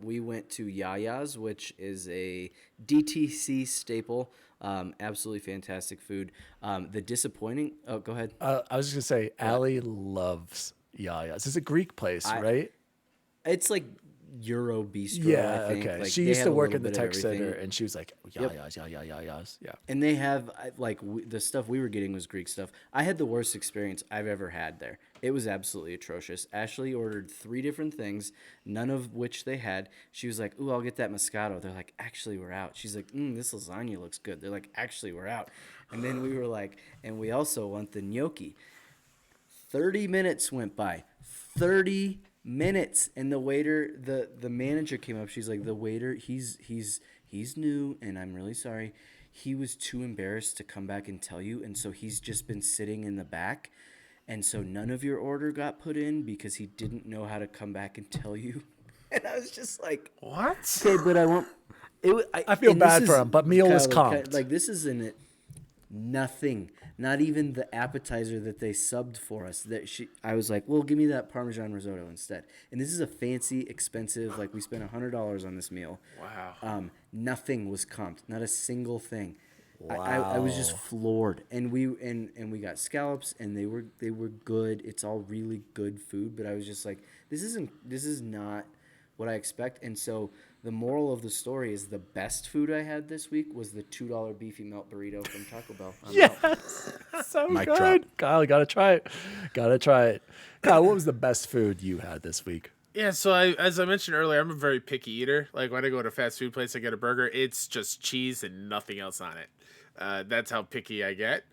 We went to Yaya's, which is a DTC staple. Absolutely fantastic food. The disappointing. Oh, go ahead. I was just gonna say, Allie loves Yaya's. It's a Greek place, right? It's like Euro Bistro. Yeah. I think. Okay. Like, She they used have to a work little in the bit of tech center, everything. and she was like, Yaya's, Yaya's. Yeah. And they have the stuff we were getting was Greek stuff. I had the worst experience I've ever had there. It was absolutely atrocious. Ashley ordered 3 different things, none of which they had. She was like, "Ooh, I'll get that Moscato." They're like, "Actually, we're out." She's like, "This lasagna looks good." They're like, "Actually, we're out." And then we were like, "And we also want the gnocchi." 30 minutes went by. 30 minutes, and the waiter, the manager came up. She's like, "The waiter, he's new, and I'm really sorry. He was too embarrassed to come back and tell you, and so he's just been sitting in the back, and so none of your order got put in because he didn't know how to come back and tell you." And I was just like, What? "Okay, but I won't." I feel bad for him, but meal was comped. Like, this isn't nothing. Not even the appetizer that they subbed for us. I was like, "Well, give me that Parmesan risotto instead." And this is a fancy, expensive. Like, we spent $100 on this meal. Wow. Nothing was comped. Not a single thing. Wow. I was just floored. And we got scallops, and they were good. It's all really good food. But I was just like, this is not what I expect. And so the moral of the story is the best food I had this week was the $2 beefy melt burrito from Taco Bell. Yes, so Mic good. drop. Kyle, you gotta try it. Kyle, what was the best food you had this week? Yeah, so as I mentioned earlier, I'm a very picky eater. Like when I go to a fast food place, I get a burger, it's just cheese and nothing else on it. That's how picky I get.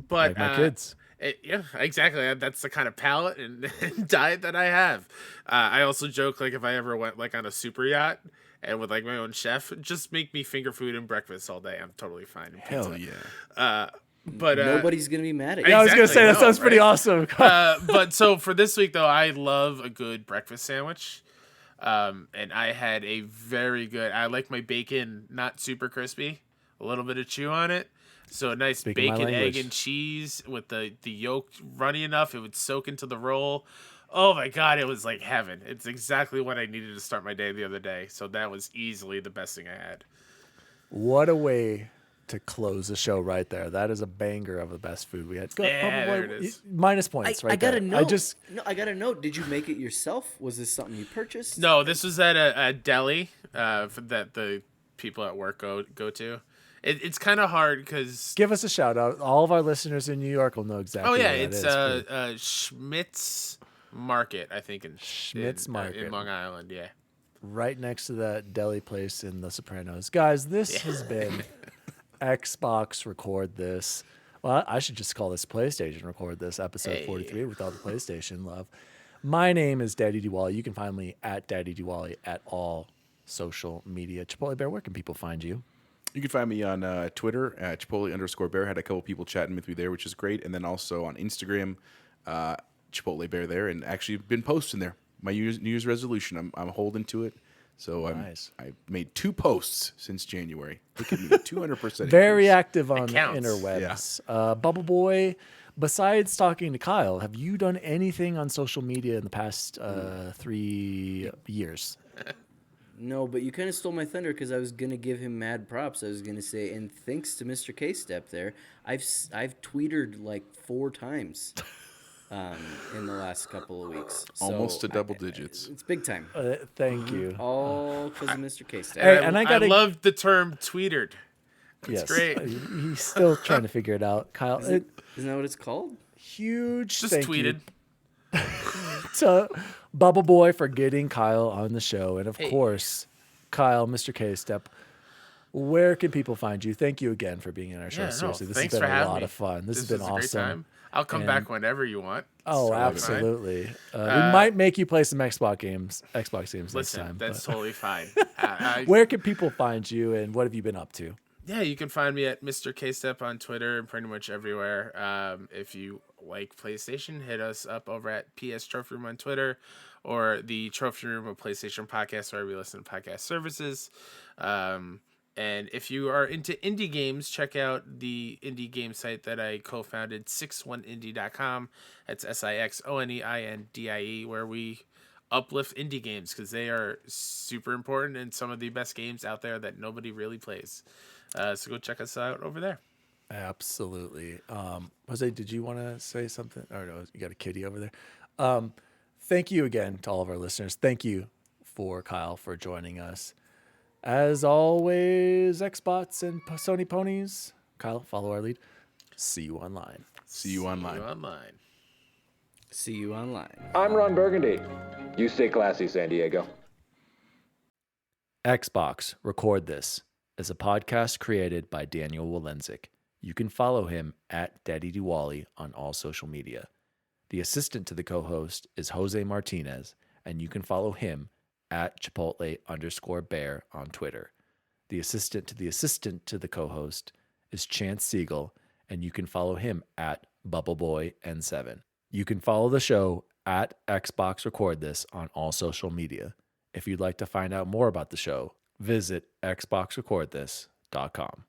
But Like my kids. Yeah, exactly. That's the kind of palate and diet that I have. I also joke, like, if I ever went like on a super yacht and with like my own chef, just make me finger food and breakfast all day. I'm totally fine. Hell yeah. But Nobody's gonna be mad at you. Yeah, I was gonna exactly, say that no, sounds pretty right? awesome. But so for this week though, I love a good breakfast sandwich. And I had a very good. I like my bacon not super crispy, a little bit of chew on it. So a nice Speaking my bacon, egg, language. and cheese with the yolk runny enough it would soak into the roll. Oh my god, it was like heaven. It's exactly what I needed to start my day the other day. So that was easily the best thing I had. What a way to close the show right there. That is a banger of the best food we had. Yeah, there it is. Minus points right I gotta there. know. I gotta know. Did you make it yourself? Was this something you purchased? No, this was at a deli that the people at work go to. It's kind of hard because give us a shout out. All of our listeners in New York will know exactly. oh yeah, what it's that is. Schmidt's Market, I think Schmidt's Market in Long Island. Yeah. Right next to that deli place in The Sopranos. Guys, this has been Xbox Record This. Well, I should just call this PlayStation Record This, episode 43 with all the PlayStation love. My name is DaddyDWALLY. You can find me at DaddyDWALLY at all social media. Chipotle Bear, where can people find you? You can find me on Twitter at Chipotle_Bear. Had a couple people chatting with me there, which is great. And then also on Instagram, Chipotle Bear there. And actually been posting there. My New Year's resolution, I'm holding to it. So Nice. I made 2 posts since January. Look at me, 200%. Very increase. active on the counts. interwebs. Bubble Boy, besides talking to Kyle, have you done anything on social media in the past 3 years? No, but you kind of stole my thunder because I was gonna give him mad props. I was gonna say, and thanks to MrKStep there, I've tweeted like 4 times in the last couple of weeks. Almost to double digits. It's big time. Thank you. All because of MrKStep. Hey, and I gotta- love the term tweeted. It's Yes. great. He's still trying to figure it out. Kyle, Isn't that what it's called? huge Just thank tweeted. you to Bubble Boy for getting Kyle on the show. And of course, Kyle, MrKStep, Where can people find you? Thank you again for being in our show. Yeah, no, Seriously, this thanks has for been a having lot me. of fun. This has was been a great awesome. time. I'll come back whenever you want. It's Oh, totally fine. absolutely. We might make you play some Xbox games next Listen, time. that's but- totally fine. Where can people find you, and what have you been up to? Yeah, you can find me at MrKStep on Twitter and pretty much everywhere. If you like PlayStation, hit us up over at PS Trophy Room on Twitter or the Trophy Room of PlayStation podcast, where we listen to podcast services. And if you are into indie games, check out the indie game site that I co-founded, 61indie.com. That's SIXONEINDIE, where we uplift indie games because they are super important and some of the best games out there that nobody really plays. So go check us out over there. Absolutely. Jose, did you want to say something? Or no, you got a kitty over there. Thank you again to all of our listeners. Thank you for Kyle for joining us. As always, Xbots and Sony ponies. Kyle, follow our lead. See you online. See you online. See you online. I'm Ron Burgundy. You stay classy, San Diego. Xbox Record This is a podcast created by Daniel Walenzik. You can follow him at DaddyDWALLY on all social media. The assistant to the co-host is Jose Martinez, and you can follow him at Chipotle_bear on Twitter. The assistant to the co-host is Chance Siegel, and you can follow him at BubbleBoyN7. You can follow the show at Xbox Record This on all social media. If you'd like to find out more about the show, visit xboxrecordthis.com.